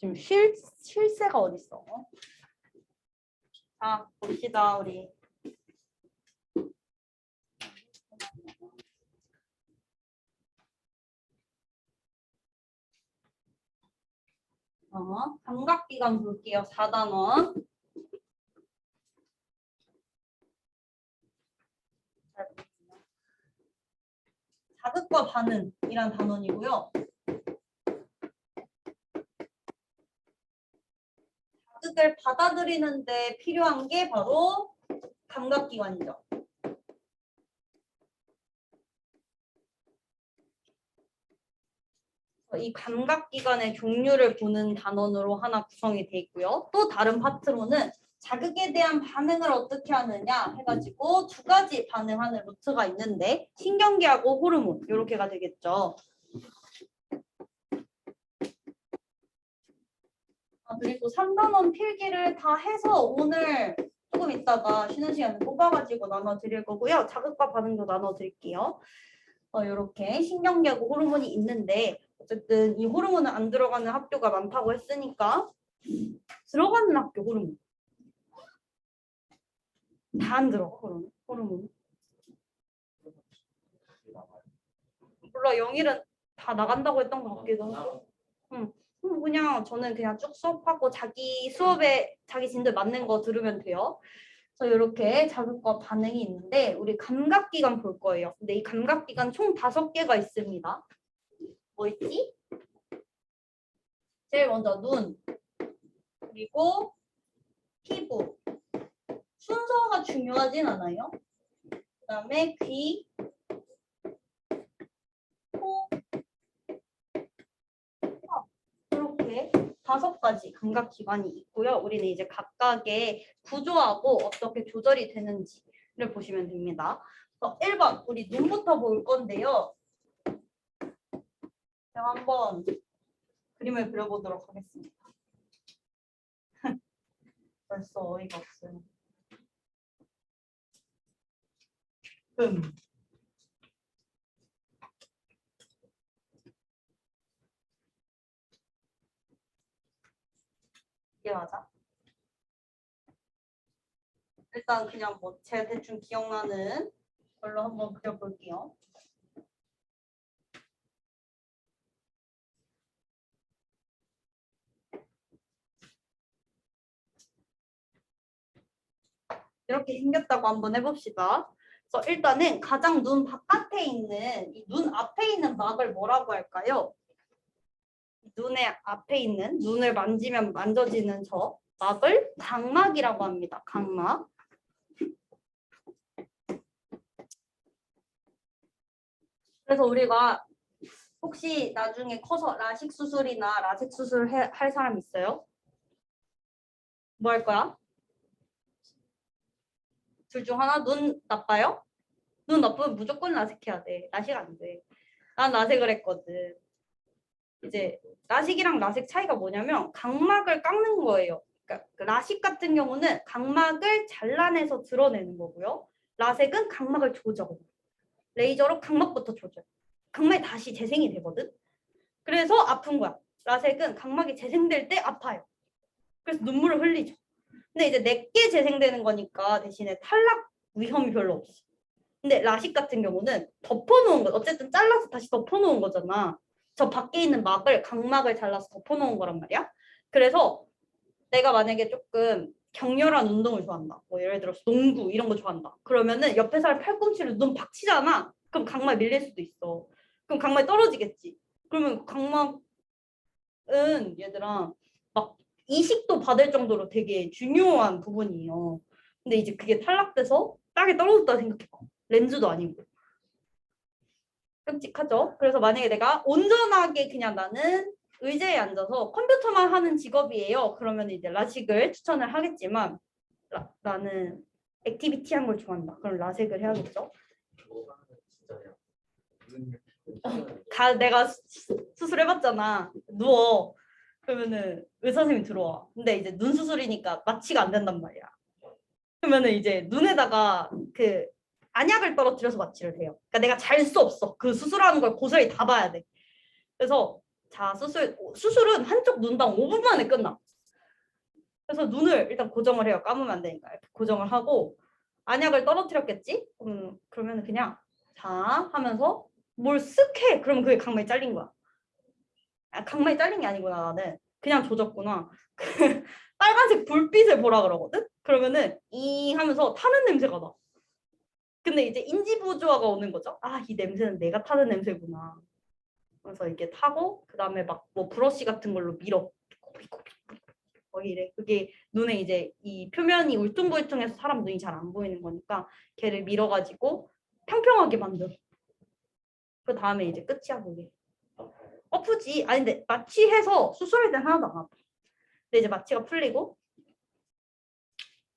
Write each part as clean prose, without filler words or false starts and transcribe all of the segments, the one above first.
지금 쉴새가 어딨어? 자, 봅시다, 우리. 감각기관 볼게요. 4단원. 자극과 반응이란 단원이고요. 자극을 받아들이는데 필요한 게 바로 감각기관이죠. 이 감각기관의 종류를 보는 단원으로 하나 구성이 돼 있고요. 또 다른 파트로는 자극에 대한 반응을 어떻게 하느냐 해가지고 두 가지 반응하는 루트가 있는데 신경계하고 호르몬 이렇게가 되겠죠. 그리고 3단원 필기를 다 해서 오늘 조금 있다가 쉬는 시간에 뽑아가지고 나눠드릴 거고요. 자극과 반응도 나눠드릴게요. 이렇게 신경계하고 호르몬이 있는데 어쨌든 이 호르몬은 안 들어가는 학교가 많다고 했으니까 들어가는 학교 호르몬 다 안 들어가. 호르몬 몰라. 영일은 다 나간다고 했던 것 같기도 하고. 그냥 저는 그냥 쭉 수업하고 자기 수업에 자기 진도 맞는 거 들으면 돼요. 그래서 이렇게 자극과 반응이 있는데 우리 감각기관 볼 거예요. 근데 이 감각기관 총 5개가 있습니다. 뭐 있지? 제일 먼저 눈, 그리고 피부. 순서가 중요하진 않아요. 그 다음에 귀, 코, 이렇게 5가지 감각기관이 있고요. 우리는 이제 각각의 구조하고 어떻게 조절이 되는지를 보시면 됩니다. 1번 우리 눈부터 볼 건데요. 제가 한번 그림을 그려보도록 하겠습니다. 벌써 어이가 없어요. 이게 맞아? 일단 그냥 뭐 제가 대충 기억나는 걸로 한번 그려볼게요. 이렇게 생겼다고 한번 해봅시다. 그래서 일단은 가장 눈 바깥에 있는 이 눈 앞에 있는 막을 뭐라고 할까요? 눈의 앞에 있는 눈을 만지면 만져지는 저 막을 각막이라고 합니다. 각막. 그래서 우리가 혹시 나중에 커서 라식 수술이나 라섹 수술 할 사람 있어요? 뭐 할 거야? 둘 중 하나? 눈 나빠요? 눈 나쁘면 무조건 라섹해야 돼. 라식 안 돼. 난 라섹을 했거든. 이제 라식이랑 라섹 차이가 뭐냐면 각막을 깎는 거예요. 그러니까 라식 같은 경우는 각막을 잘라내서 드러내는 거고요. 라섹은 각막을 조져. 레이저로 각막부터 조져. 각막이 다시 재생이 되거든. 그래서 아픈 거야. 라섹은 각막이 재생될 때 아파요. 그래서 눈물을 흘리죠. 근데 이제 내게 재생되는 거니까 대신에 탈락 위험이 별로 없어. 근데 라식 같은 경우는 덮어놓은 거, 어쨌든 잘라서 다시 덮어놓은 거잖아. 저 밖에 있는 막을, 각막을 잘라서 덮어놓은 거란 말이야. 그래서 내가 만약에 조금 격렬한 운동을 좋아한다. 뭐 예를 들어서 농구 이런 거 좋아한다. 그러면은 옆에 사람 팔꿈치를 눈 박치잖아. 그럼 각막 밀릴 수도 있어. 그럼 각막이 떨어지겠지. 그러면 각막은 얘들아 막 이식도 받을 정도로 되게 중요한 부분이에요. 근데 이제 그게 탈락돼서 땅에 떨어졌다 생각해봐. 렌즈도 아니고. 끔찍하죠? 그래서 만약에 내가 온전하게 그냥 나는 의자에 앉아서 컴퓨터만 하는 직업이에요. 그러면 이제 라식을 추천을 하겠지만 나는 액티비티한 걸 좋아한다. 그럼 라섹을 해야겠죠? 내가 수술해봤잖아. 누워. 그러면은 의사 선생님이 들어와. 근데 이제 눈 수술이니까 마취가 안 된단 말이야. 그러면은 이제 눈에다가 그 안약을 떨어뜨려서 마취를 해요. 그러니까 내가 잘 수 없어. 그 수술하는 걸 고스란히 다 봐야 돼. 그래서 자, 수술은 한쪽 눈당 5분 만에 끝나. 그래서 눈을 일단 고정을 해요. 감으면 안 되니까. 이렇게 고정을 하고 안약을 떨어뜨렸겠지? 그러면 그냥 자 하면서 뭘 쓱 해. 그러면 그게 각막이 잘린 거야. 아, 각막이 잘린 게 아니구나. 나는 그냥 조졌구나. 그 빨간색 불빛을 보라 그러거든? 그러면은 이 하면서 타는 냄새가 나. 근데 이제 인지부조화가 오는 거죠. 아, 이 냄새는 내가 타는 냄새구나. 그래서 이렇게 타고 그다음에 막 뭐 브러쉬 같은 걸로 밀어. 거기 이래. 그게 눈에 이제 이 표면이 울퉁불퉁해서 사람 눈이 잘 안 보이는 거니까 걔를 밀어가지고 평평하게 만들어. 그 다음에 이제 끝이야 그게. 아프지? 아니 근데 마취해서 수술할 땐 하나도 안 아파. 근데 이제 마취가 풀리고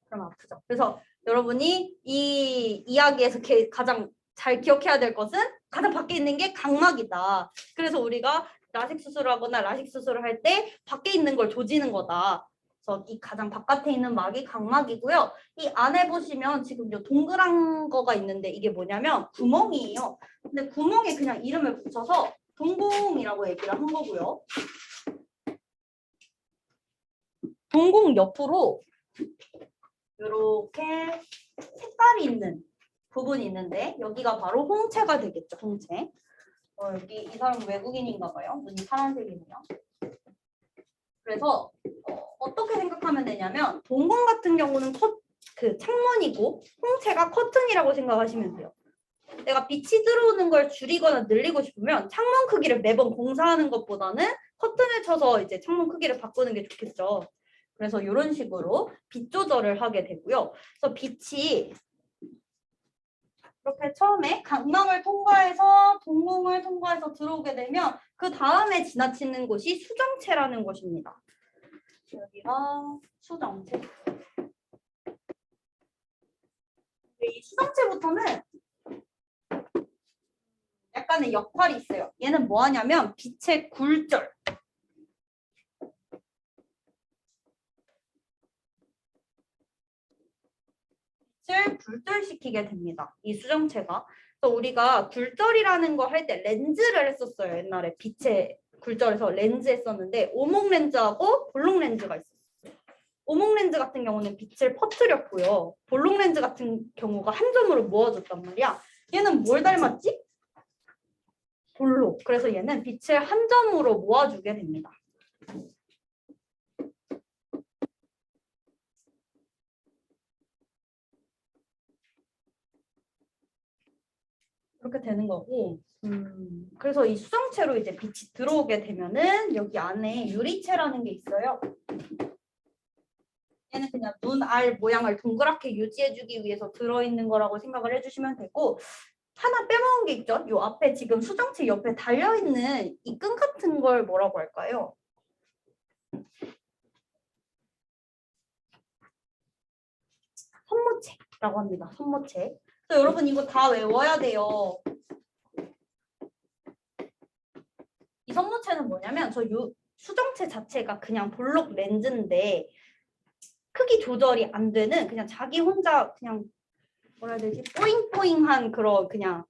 그럼 아프죠. 그래서 여러분이 이 이야기에서 가장 잘 기억해야 될 것은 가장 밖에 있는 게 각막이다. 그래서 우리가 라식 수술을 하거나 라식 수술을 할 때 밖에 있는 걸 조지는 거다. 그래서 이 가장 바깥에 있는 막이 각막이고요. 이 안에 보시면 지금 요 동그란 거가 있는데 이게 뭐냐면 구멍이에요. 근데 구멍에 그냥 이름을 붙여서 동공이라고 얘기를 한 거고요. 동공 옆으로 이렇게 색깔이 있는 부분이 있는데 여기가 바로 홍채가 되겠죠. 홍채. 여기 이 사람은 외국인인가 봐요. 눈이 파란색이네요. 그래서 어떻게 생각하면 되냐면 동공 같은 경우는 그 창문이고 홍채가 커튼이라고 생각하시면 돼요. 내가 빛이 들어오는 걸 줄이거나 늘리고 싶으면 창문 크기를 매번 공사하는 것보다는 커튼을 쳐서 이제 창문 크기를 바꾸는 게 좋겠죠. 그래서 이런 식으로 빛 조절을 하게 되고요. 그래서 빛이 이렇게 처음에 각막을 통과해서 동공을 통과해서 들어오게 되면 그 다음에 지나치는 곳이 수정체라는 것입니다. 여기가 수정체. 이 수정체부터는 약간의 역할이 있어요. 얘는 뭐 하냐면 빛의 굴절. 빛을 굴절시키게 됩니다. 이 수정체가. 그래서 우리가 굴절이라는 거 할 때 렌즈를 했었어요. 옛날에 빛의 굴절에서 렌즈 했었는데 오목 렌즈하고 볼록 렌즈가 있었어요. 오목 렌즈 같은 경우는 빛을 퍼뜨렸고요. 볼록 렌즈 같은 경우가 한 점으로 모아줬단 말이야. 얘는 뭘 닮았지? 볼록. 그래서 얘는 빛을 한 점으로 모아주게 됩니다. 그렇게 되는 거고, 그래서 이 수정체로 이제 빛이 들어오게 되면은 여기 안에 유리체라는 게 있어요. 얘는 그냥 눈알 모양을 동그랗게 유지해주기 위해서 들어있는 거라고 생각을 해주시면 되고, 하나 빼먹은 게 있죠. 요 앞에 지금 수정체 옆에 달려있는 이 끈 같은 걸 뭐라고 할까요? 선모체라고 합니다. 선모체. 그래서 여러분 이거 다 외워야 돼요. 이 선모체는 뭐냐면 저 수정체 자체가 그냥 볼록 렌즈인데 크기 조절이 안 되는 그냥 자기 혼자 그냥 뭐라 해야 되지? 뽀잉뽀잉한 그런 그냥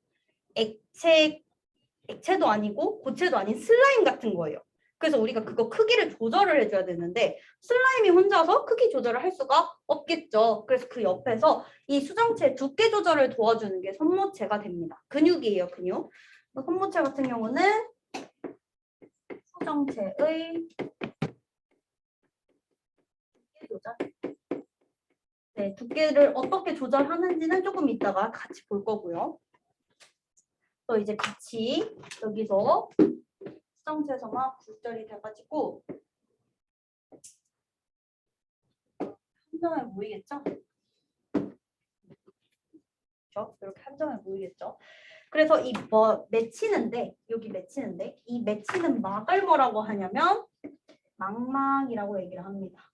액체도 아니고 고체도 아닌 슬라임 같은 거예요. 그래서 우리가 그거 크기를 조절을 해줘야 되는데 슬라임이 혼자서 크기 조절을 할 수가 없겠죠. 그래서 그 옆에서 이 수정체 두께 조절을 도와주는 게 선모체가 됩니다. 근육이에요, 근육. 선모체 같은 경우는 수정체의 두께 조절. 네, 두께를 어떻게 조절하는지는 조금 이따가 같이 볼 거고요. 또 이제 빛이 여기서 수정체에서 막 굴절이 돼가지고 한 점에 모이겠죠? 그렇죠? 이렇게 한 점에 모이겠죠? 그래서 이 맺히는데 여기 맺히는데 이 맺히는 막을 뭐라고 하냐면 망막이라고 얘기를 합니다.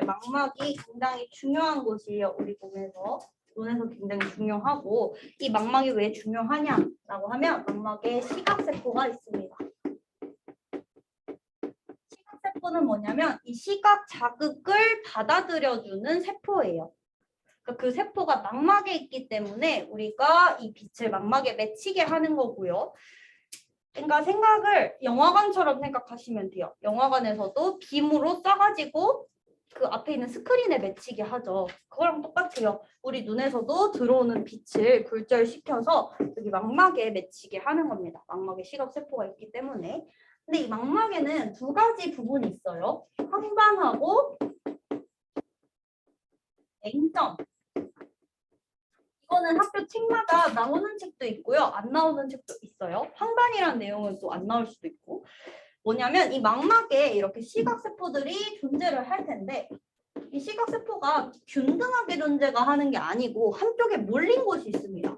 망막이 굉장히 중요한 곳이에요. 우리 눈에서 굉장히 중요하고 이 망막이 왜 중요하냐라고 하면 망막에 시각세포가 있습니다. 시각세포는 뭐냐면 이 시각 자극을 받아들여주는 세포예요. 그러니까 그 세포가 망막에 있기 때문에 우리가 이 빛을 망막에 맺히게 하는 거고요. 그러니까 생각을 영화관처럼 생각하시면 돼요. 영화관에서도 빔으로 쏴가지고 그 앞에 있는 스크린에 맺히게 하죠. 그거랑 똑같아요. 우리 눈에서도 들어오는 빛을 굴절시켜서 여기 망막에 맺히게 하는 겁니다. 망막에 시각세포가 있기 때문에. 근데 이 망막에는 두 가지 부분이 있어요. 황반하고 맹점. 이거는 학교 책마다 나오는 책도 있고요. 안 나오는 책도 있어요. 황반이라는 내용은 또 안 나올 수도 있고. 뭐냐면 이 망막에 이렇게 시각세포들이 존재를 할 텐데 이 시각세포가 균등하게 존재가 하는 게 아니고 한쪽에 몰린 곳이 있습니다.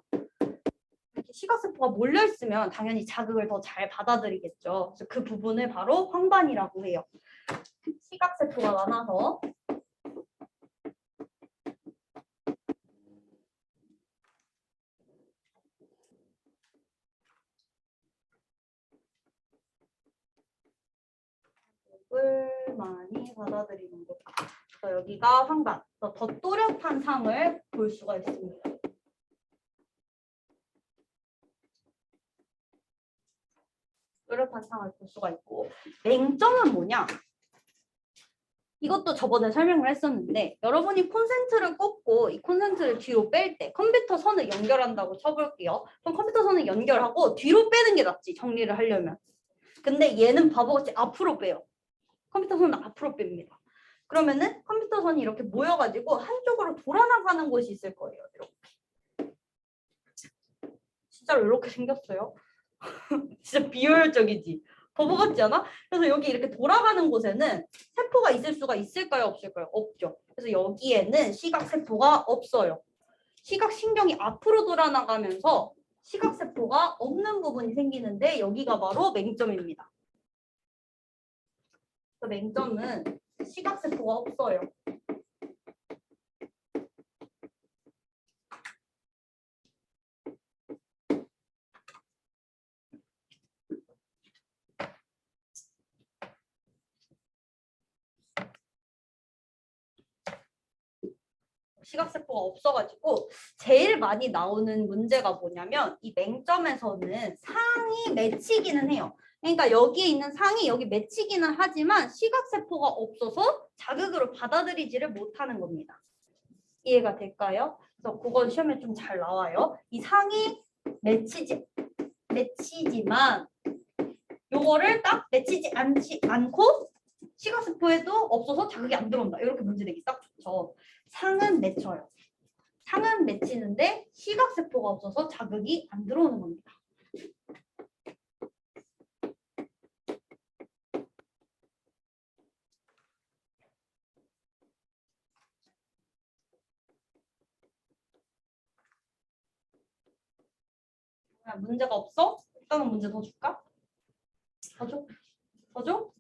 이렇게 시각세포가 몰려 있으면 당연히 자극을 더 잘 받아들이겠죠. 그래서 그 부분을 바로 황반이라고 해요. 시각세포가 많아서 을 많이 받아들이는 것. 그래서 여기가 황반, 더 또렷한 상을 볼 수가 있습니다. 또렷한 상을 볼 수가 있고 맹점은 뭐냐? 이것도 저번에 설명을 했었는데 여러분이 콘센트를 꽂고 이 콘센트를 뒤로 뺄 때 컴퓨터 선을 연결한다고 쳐볼게요. 그럼 컴퓨터 선을 연결하고 뒤로 빼는 게 낫지 정리를 하려면. 근데 얘는 바보같이 앞으로 빼요. 컴퓨터 선은 앞으로 뺍니다. 그러면은 컴퓨터 선이 이렇게 모여가지고 한쪽으로 돌아나가는 곳이 있을 거예요. 이렇게. 진짜로 이렇게 생겼어요. 진짜 비효율적이지. 바보 같지 않아? 그래서 여기 이렇게 돌아가는 곳에는 세포가 있을 수가 있을까요? 없을까요? 없죠. 그래서 여기에는 시각세포가 없어요. 시각신경이 앞으로 돌아나가면서 시각세포가 없는 부분이 생기는데 여기가 바로 맹점입니다. 그 맹점은 시각세포가 없어요. 시각세포가 없어가지고 제일 많이 나오는 문제가 뭐냐면 이 맹점에서는 상이 맺히기는 해요. 그러니까 여기에 있는 상이 여기 맺히기는 하지만 시각세포가 없어서 자극으로 받아들이지를 못하는 겁니다. 이해가 될까요? 그래서 그건 시험에 좀 잘 나와요. 이 상이 맺히지만 요거를 딱 맺히지 않고 시각세포에도 없어서 자극이 안 들어온다. 이렇게 문제 내기 딱 좋죠. 상은 맺혀요. 상은 맺히는데 시각세포가 없어서 자극이 안 들어오는 겁니다. 문제가 없어? 일단은 문제 더 줄까? 더 줘? 더 줘?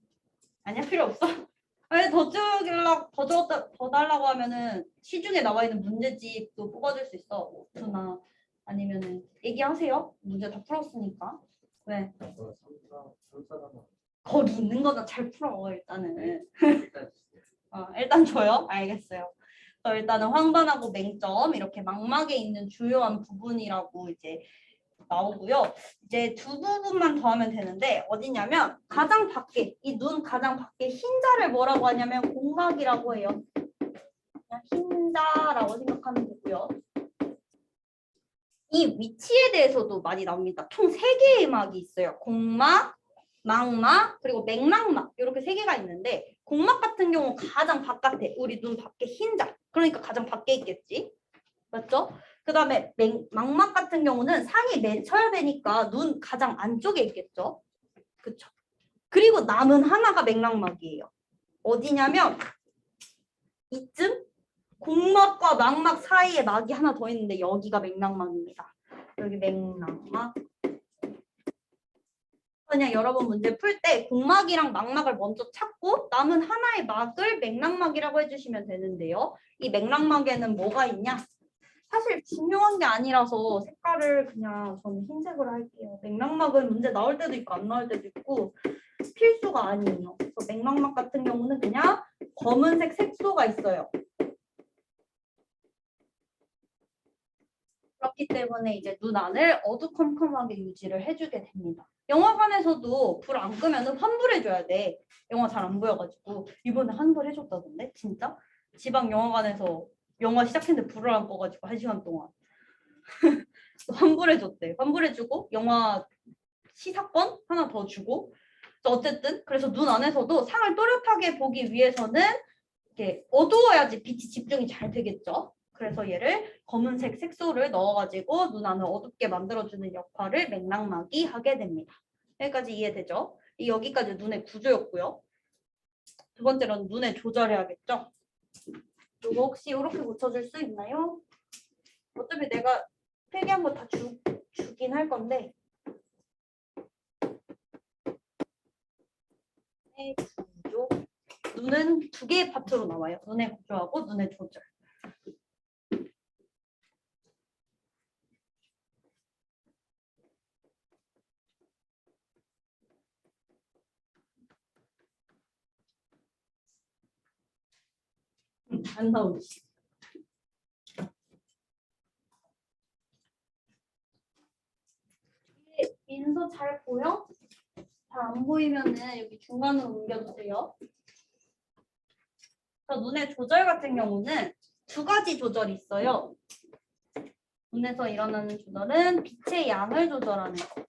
아니야, 필요 없어. 아니, 더 달라고 하면은 시중에 나와 있는 문제집도 뽑아줄 수 있어. 오프나 아니면은 얘기하세요. 문제 다 풀었으니까. 왜? 거기 있는 거나 잘 풀어 일단은. 일단 줘요. 알겠어요. 일단은 황반하고 맹점 이렇게 망막에 있는 주요한 부분이라고 이제 나오고요. 이제 두 부분만 더 하면 되는데 어디냐면 가장 밖에 이 눈 가장 밖에 흰자를 뭐라고 하냐면 공막이라고 해요. 그냥 흰자라고 생각하면 되고요. 이 위치에 대해서도 많이 나옵니다. 총 3개의 막이 있어요. 공막, 망막, 그리고 맥락막 이렇게 3개가 있는데 공막 같은 경우 가장 바깥에 우리 눈 밖에 흰자 그러니까 가장 밖에 있겠지. 맞죠? 그 다음에 망막 같은 경우는 상이 맺혀야 되니까 눈 가장 안쪽에 있겠죠. 그쵸? 그리고 남은 하나가 맥락막이에요. 어디냐면 이쯤 공막과 망막 사이에 막이 하나 더 있는데 여기가 맥락막입니다. 여기 맥락막. 그냥 여러분 문제 풀 때 공막이랑 망막을 먼저 찾고 남은 하나의 막을 맥락막이라고 해주시면 되는데요. 이 맥락막에는 뭐가 있냐? 사실 중요한 게 아니라서 색깔을 그냥 저는 흰색으로 할게요. 맥락막은 문제 나올 때도 있고 안 나올 때도 있고 필수가 아니에요. 그래서 맥락막 같은 경우는 그냥 검은색 색소가 있어요. 그렇기 때문에 이제 눈 안을 어두컴컴하게 유지를 해주게 됩니다. 영화관에서도 불 안 끄면 환불해줘야 돼. 영화 잘 안 보여가지고 이번에 환불해줬다던데 진짜? 지방 영화관에서 영화 시작했는데 불을 안 꺼가지고 1시간 동안 환불해줬대. 환불해주고 영화 시사권 하나 더 주고 어쨌든 그래서 눈 안에서도 상을 또렷하게 보기 위해서는 이렇게 어두워야지 빛이 집중이 잘 되겠죠. 그래서 얘를 검은색 색소를 넣어가지고 눈 안을 어둡게 만들어주는 역할을 맥락막이 하게 됩니다. 여기까지 이해되죠? 여기까지 눈의 구조였고요. 두 번째로는 눈의 조절해야겠죠? 이거 혹시 이렇게 고쳐줄 수 있나요? 어차피 내가 필기한 거 다 주긴 할 건데 눈의 구조 눈은 두 개의 파트로 나와요. 눈의 구조하고 눈의 조절. 안 나오지. 민서 잘 보여? 잘 안 보이면은 여기 중간으로 옮겨주세요. 눈의 조절 같은 경우는 두 가지 조절이 있어요. 눈에서 일어나는 조절은 빛의 양을 조절하는 거.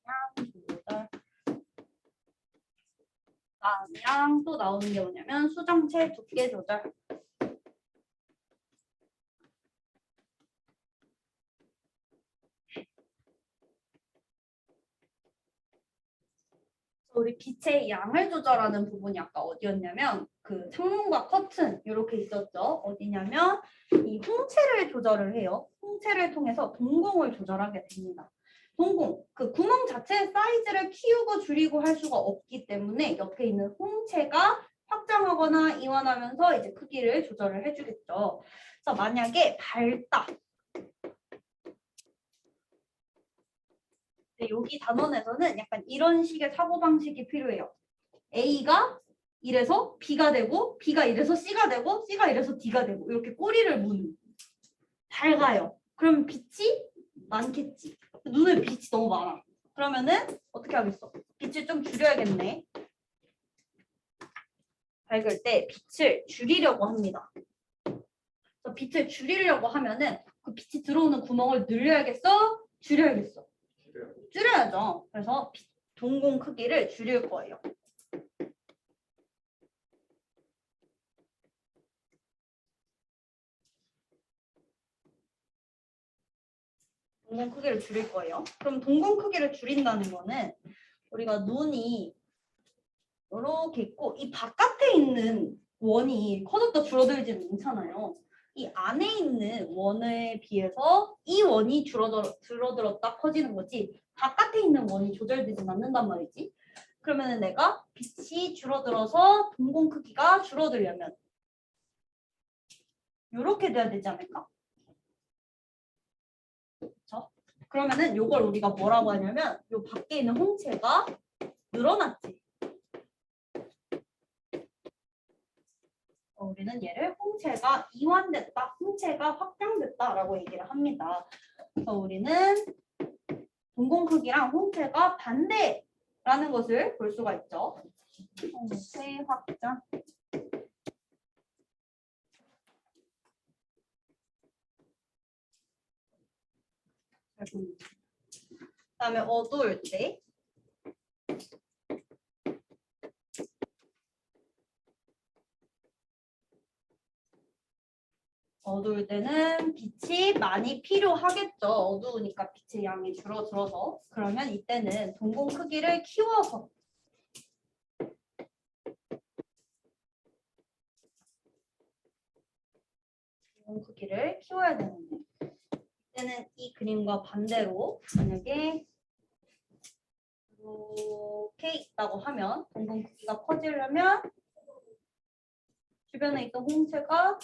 양 조절. 다음이랑 또 나오는 게 뭐냐면 수정체 두께 조절. 우리 빛의 양을 조절하는 부분이 아까 어디였냐면 그 창문과 커튼 이렇게 있었죠. 어디냐면 이 홍채를 조절을 해요. 홍채를 통해서 동공을 조절하게 됩니다. 동공, 그 구멍 자체의 사이즈를 키우고 줄이고 할 수가 없기 때문에 옆에 있는 홍채가 확장하거나 이완하면서 이제 크기를 조절을 해주겠죠. 그래서 만약에 밝다. 여기 단원에서는 약간 이런 식의 사고방식이 필요해요. A가 이래서 B가 되고 B가 이래서 C가 되고 C가 이래서 D가 되고 이렇게 꼬리를 무는 밝아요. 그럼 빛이 많겠지. 눈에 빛이 너무 많아. 그러면은 어떻게 하겠어? 빛을 좀 줄여야겠네. 밝을 때 빛을 줄이려고 합니다. 그래서 빛을 줄이려고 하면은 그 빛이 들어오는 구멍을 늘려야겠어? 줄여야겠어? 줄여야죠. 그래서 동공 크기를 줄일 거예요. 동공 크기를 줄일 거예요. 그럼 동공 크기를 줄인다는 거는 우리가 눈이 이렇게 있고 이 바깥에 있는 원이 커졌다 줄어들지는 않잖아요. 이 안에 있는 원에 비해서 이 원이 줄어들었다 커지는 거지 바깥에 있는 원이 조절되진 않는단 말이지. 그러면 내가 빛이 줄어들어서 동공 크기가 줄어들려면 이렇게 돼야 되지 않을까? 그렇죠? 그러면은 이걸 우리가 뭐라고 하냐면 이 밖에 있는 홍채가 늘어났지. 우리는 얘를 홍채가 이완됐다, 홍채가 확장됐다라고 얘기를 합니다. 그래서 우리는 동공 크기랑 홍채가 반대라는 것을 볼 수가 있죠. 홍채 확장. 그다음에 어두울 때 어두울 때는 빛이 많이 필요하겠죠. 어두우니까 빛의 양이 줄어들어서. 그러면 이때는 동공 크기를 키워서 동공 크기를 키워야 되는데 이때는 이 그림과 반대로 만약에 이렇게 있다고 하면 동공 크기가 커지려면 주변에 있던 홍채가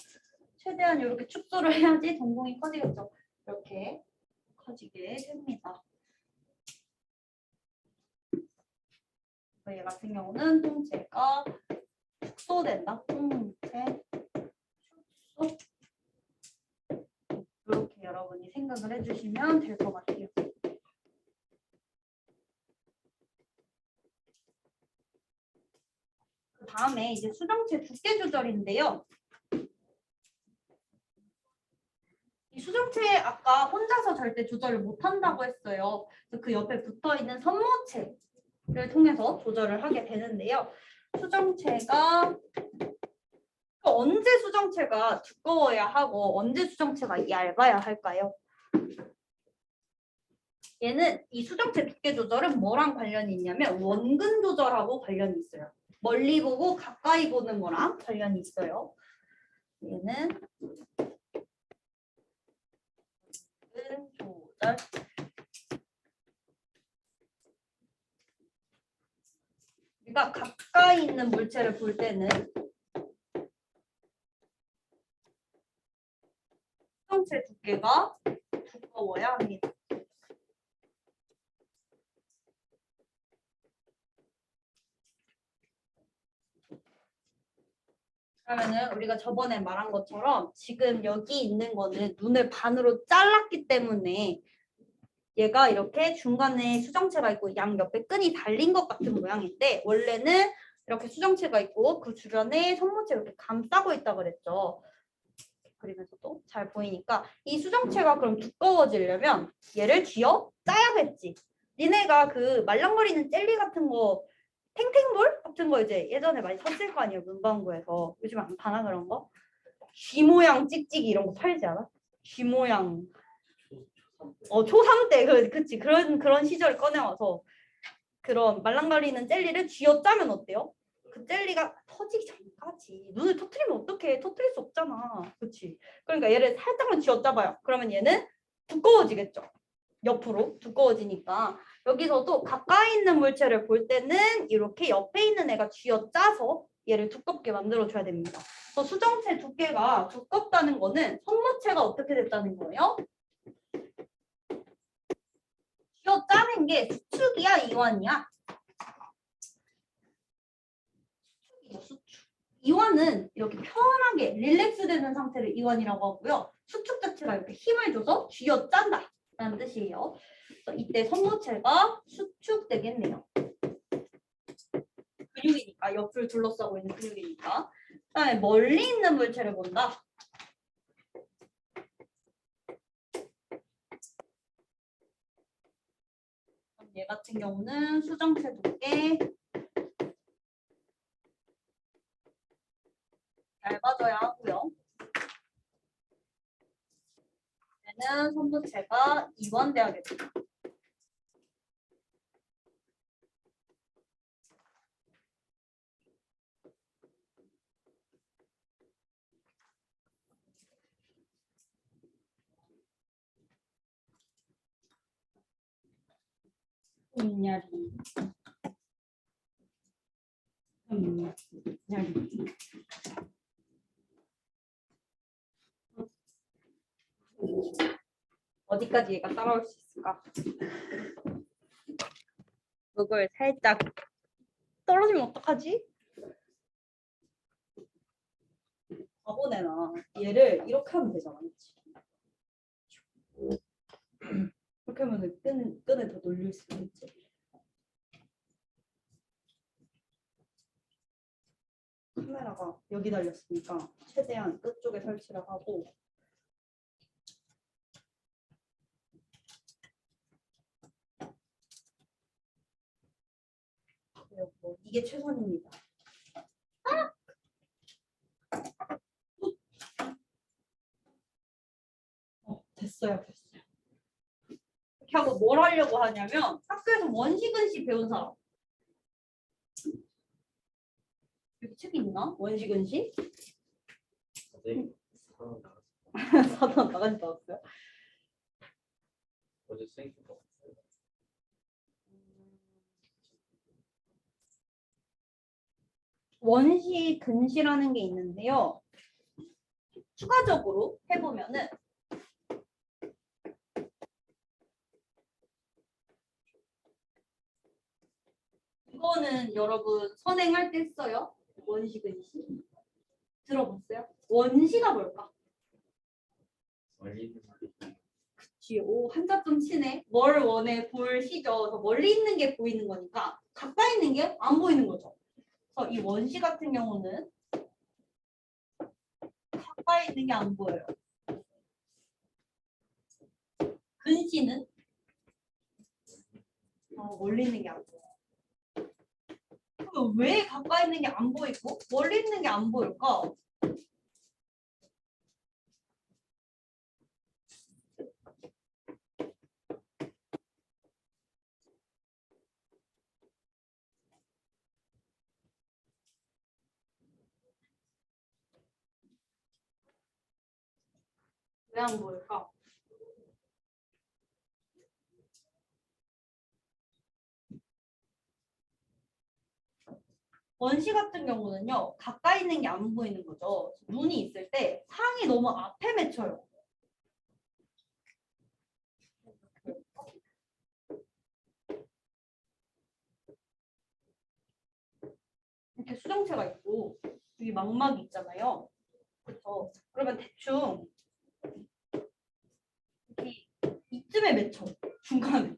최대한 이렇게 축소를 해야지 동공이 커지겠죠. 이렇게 커지게 됩니다. 얘 같은 경우는 홍채가 축소된다. 홍채 축소. 생각을 해주시면 될 것 같아요. 그 다음에 이제 수정체 두께 조절인데요. 이 수정체 아까 혼자서 절대 조절을 못한다고 했어요. 그래서 그 옆에 붙어있는 선모체를 통해서 조절을 하게 되는데요. 수정체가 언제 수정체가 두꺼워야 하고 언제 수정체가 얇아야 할까요? 얘는 이 수정체 두께 조절은 뭐랑 관련이 있냐면 원근 조절하고 관련이 있어요. 멀리 보고 가까이 보는 거랑 관련이 있어요. 얘는 원근 조절. 우리가 가까이 있는 물체를 볼 때는 수정체 두께가 두꺼워야 합니다. 그러면은 우리가 저번에 말한 것처럼 지금 여기 있는 거는 눈을 반으로 잘랐기 때문에 얘가 이렇게 중간에 수정체가 있고 양 옆에 끈이 달린 것 같은 모양인데 원래는 이렇게 수정체가 있고 그 주변에 선모체가 이렇게 감싸고 있다 그랬죠. 그림에서도 잘 보이니까 이 수정체가 그럼 두꺼워지려면 얘를 쥐어 짜야겠지. 니네가 그 말랑거리는 젤리 같은 거 탱탱볼 같은 거 이제 예전에 많이 샀을 거 아니에요. 문방구에서. 요즘 안 파나 그런 거? 쥐 모양 찍찍이 이런 거 팔지 않아? 쥐 모양. 초3 때 그치 그런 시절 꺼내와서 그런 말랑거리는 젤리를 쥐어 짜면 어때요? 그 젤리가 터지기 전까지 눈을 터트리면 어떡해? 터트릴 수 없잖아. 그치? 그러니까 얘를 살짝만 쥐어 짜봐요. 그러면 얘는 두꺼워지겠죠. 옆으로 두꺼워지니까 여기서도 가까이 있는 물체를 볼 때는 이렇게 옆에 있는 애가 쥐어 짜서 얘를 두껍게 만들어줘야 됩니다. 그래서 수정체 두께가 두껍다는 거는 선모체가 어떻게 됐다는 거예요? 쥐어 짜는 게 수축이야 이완이야? 수축. 이완은 이렇게 편하게 릴렉스 되는 상태를 이완이라고 하고요. 수축 자체가 이렇게 힘을 줘서 쥐어 짠다 라는 뜻이에요. 그래서 이때 선모체가 수축되겠네요. 근육이니까 옆을 둘러싸고 있는 근육이니까. 그다음에 멀리 있는 물체를 본다. 얘 같은 경우는 수정체 두께 얇아져야 하고요. 얘는 선모체가 이완돼야겠죠. 냐리. 냐리. 어디까지 얘가 따라올 수 있을까? 이걸 살짝 떨어지면 어떡하지? 바보네 나. 얘를 이렇게 하면 되잖아. 이렇게 하면 끈을 더 놀릴 수 있지. 카메라가 여기 달렸으니까 최대한 끝쪽에 설치를 하고 이게 최선입니다. 됐어요. 이렇게 하고 뭘 하려고 하냐면 학교에서 원시근시 배운 사람. 여기 책이 있나? 원시근시? 네. 사단 나가지 나왔어요. 어제 생긴 거 같아요. 원시근시라는 게 있는데요. 추가적으로 해보면은 이거는 여러분 선행할 때 써요. 원시근시 들어봤어요? 원시가 뭘까? 원리는 뒤에 오 한자 좀 치네. 뭘 원해 볼시죠. 그래서 멀리 있는 게 보이는 거니까 가까이 있는 게 안 보이는 거죠. 그래서 이 원시 같은 경우는 가까이 있는 게 안 보여요. 근시는 멀리 있는 게 안 보여요. 그럼 왜 가까이 있는 게 안 보이고 멀리 있는 게 안 보일까? 왜 안 보일까? 원시 같은 경우는요, 가까이 있는 게 안 보이는 거죠. 눈이 있을 때 상이 너무 앞에 맺혀요. 이렇게 수정체가 있고 여기 망막이 있잖아요. 그래서 그러면 대충 여기 이쯤에 맺혀 중간에.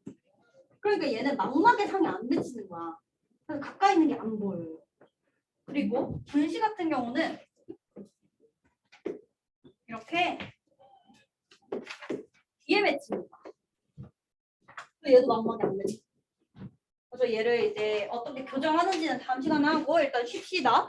그러니까 얘는 망막에 상이 안 맺히는 거야. 그래서 가까이 있는 게 안 보여요. 그리고 분시 같은 경우는 이렇게 뒤에 맺힙니다. 얘도 망막에 안 맺혀. 그래서 얘를 이제 어떻게 교정하는지는 다음 시간에 하고 일단 쉽시다.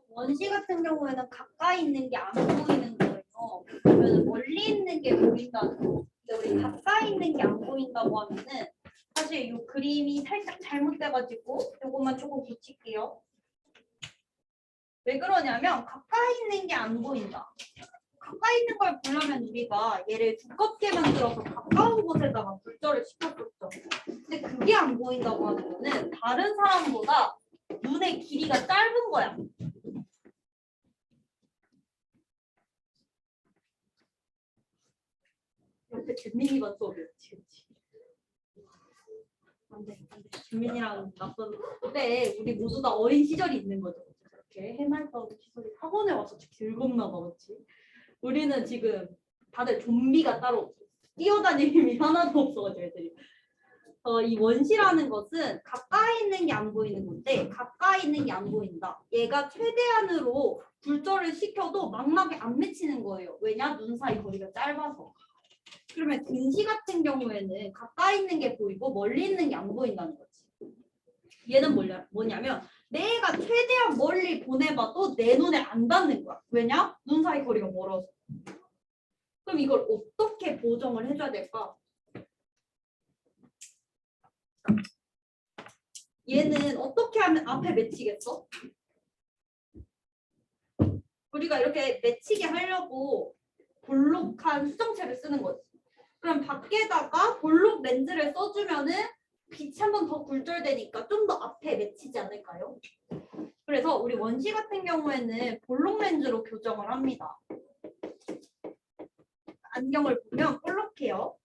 원시 같은 경우에는 가까이 있는 게 안 보이는 거예요. 그러면 멀리 있는 게 보인다는 거. 근데 우리 가까이 있는 게 안 보인다고 하면은 사실 이 그림이 살짝 잘못돼가지고 이것만 조금 붙일게요. 왜 그러냐면 가까이 있는 게 안 보인다. 가까이 있는 걸 보려면 우리가 얘를 두껍게 만들어서 가까운 곳에다가 물절을 시켰었죠. 근데 그게 안 보인다고 하면은 다른 사람보다 눈의 길이가 짧은 거야. 옆에 준민이가 수업이었지, 그치? 안 돼, 안 돼. 준민이랑 나쁜. 그때 우리 모두 다 어린 시절이 있는 거죠. 이렇게 해맑던 시절이 학원에 와서 즐겁나 봐, 그치? 우리는 지금 다들 좀비가 따로 없어. 뛰어다닐 힘이 하나도 없어가지고 애들이. 이 원시라는 것은 가까이 있는 게 안 보이는 건데 가까이 있는 게 안 보인다. 얘가 최대한으로 굴절을 시켜도 망막에 안 맺히는 거예요. 왜냐? 눈 사이 거리가 짧아서. 그러면 근시 같은 경우에는 가까이 있는 게 보이고 멀리 있는 게 안 보인다는 거지. 얘는 뭐냐면 내가 최대한 멀리 보내봐도 내 눈에 안 닿는 거야. 왜냐? 눈 사이 거리가 멀어서. 그럼 이걸 어떻게 보정을 해줘야 될까? 얘는 어떻게 하면 앞에 맺히겠어? 우리가 이렇게 맺히게 하려고 볼록한 수정체를 쓰는 거지. 그럼 밖에다가 볼록 렌즈를 써주면은 빛이 한 번 더 굴절되니까 좀 더 앞에 맺히지 않을까요? 그래서 우리 원시 같은 경우에는 볼록 렌즈로 교정을 합니다. 안경을 보면 볼록해요.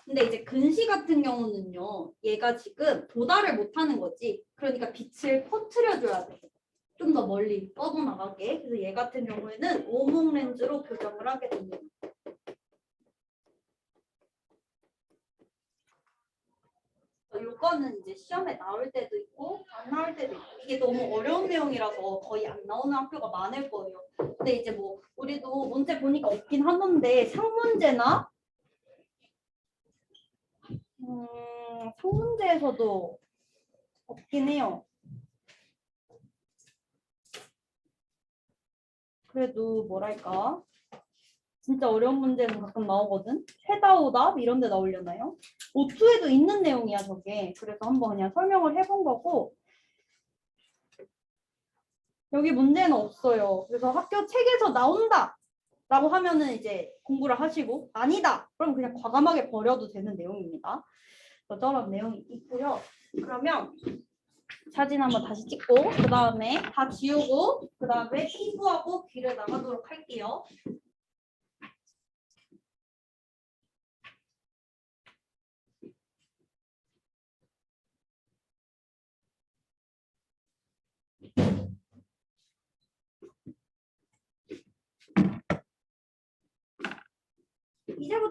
근데 이제 근시 같은 경우는요, 얘가 지금 도달을 못하는 거지. 그러니까 빛을 퍼트려줘야 돼. 좀 더 멀리 뻗어나가게. 그래서 얘 같은 경우에는 오목 렌즈로 교정을 하게 됩니다. 요거는 이제 시험에 나올 때도 있고 안 나올 때도 있고 이게 너무 어려운 내용이라서 거의 안 나오는 학교가 많을 거예요. 근데 이제 뭐 우리도 문제 보니까 없긴 하던데 상문제나 상문제에서도 없긴 해요. 그래도 뭐랄까 진짜 어려운 문제는 가끔 나오거든. 최다오답 이런 데 나오려나요? O2에도 있는 내용이야 저게. 그래서 한번 그냥 설명을 해본 거고 여기 문제는 없어요. 그래서 학교 책에서 나온다 라고 하면은 이제 공부를 하시고 아니다 그럼 그냥 과감하게 버려도 되는 내용입니다. 저런 내용이 있고요. 그러면 사진 한번 다시 찍고 그 다음에 다 지우고 그 다음에 피부하고 귀를 나가도록 할게요.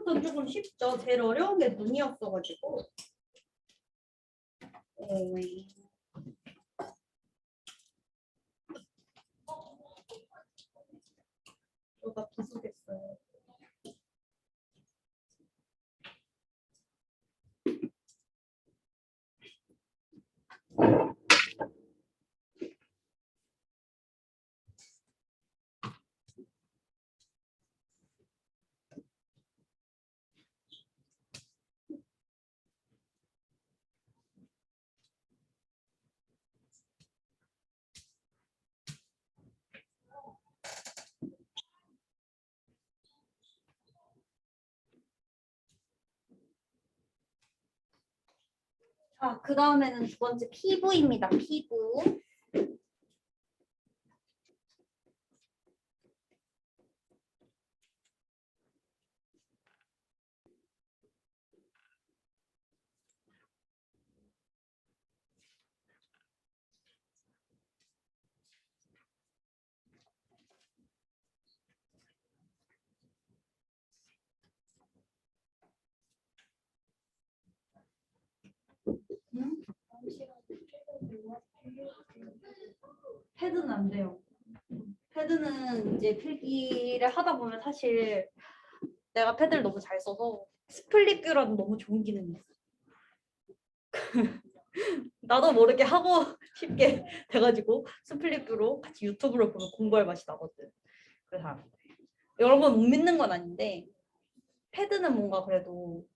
이제부터 조금 쉽죠. 제일 어려운 게 눈이었어가지고. 나 부수겠어요. 자, 그 다음에는 두 번째 피부입니다. 피부. 패드는 안 돼요. 패드는 이제 필기를 하다 보면 사실 내가 패드를 너무 잘 써서 스플릿 뷰라는 너무 좋은 기능이 있어. 나도 모르게 하고 쉽게 돼가지고 스플릿 뷰로 같이 유튜브를 보면 공부할 맛이 나거든. 그래서 여러분 못 믿는 건 아닌데 패드는 뭔가 그래도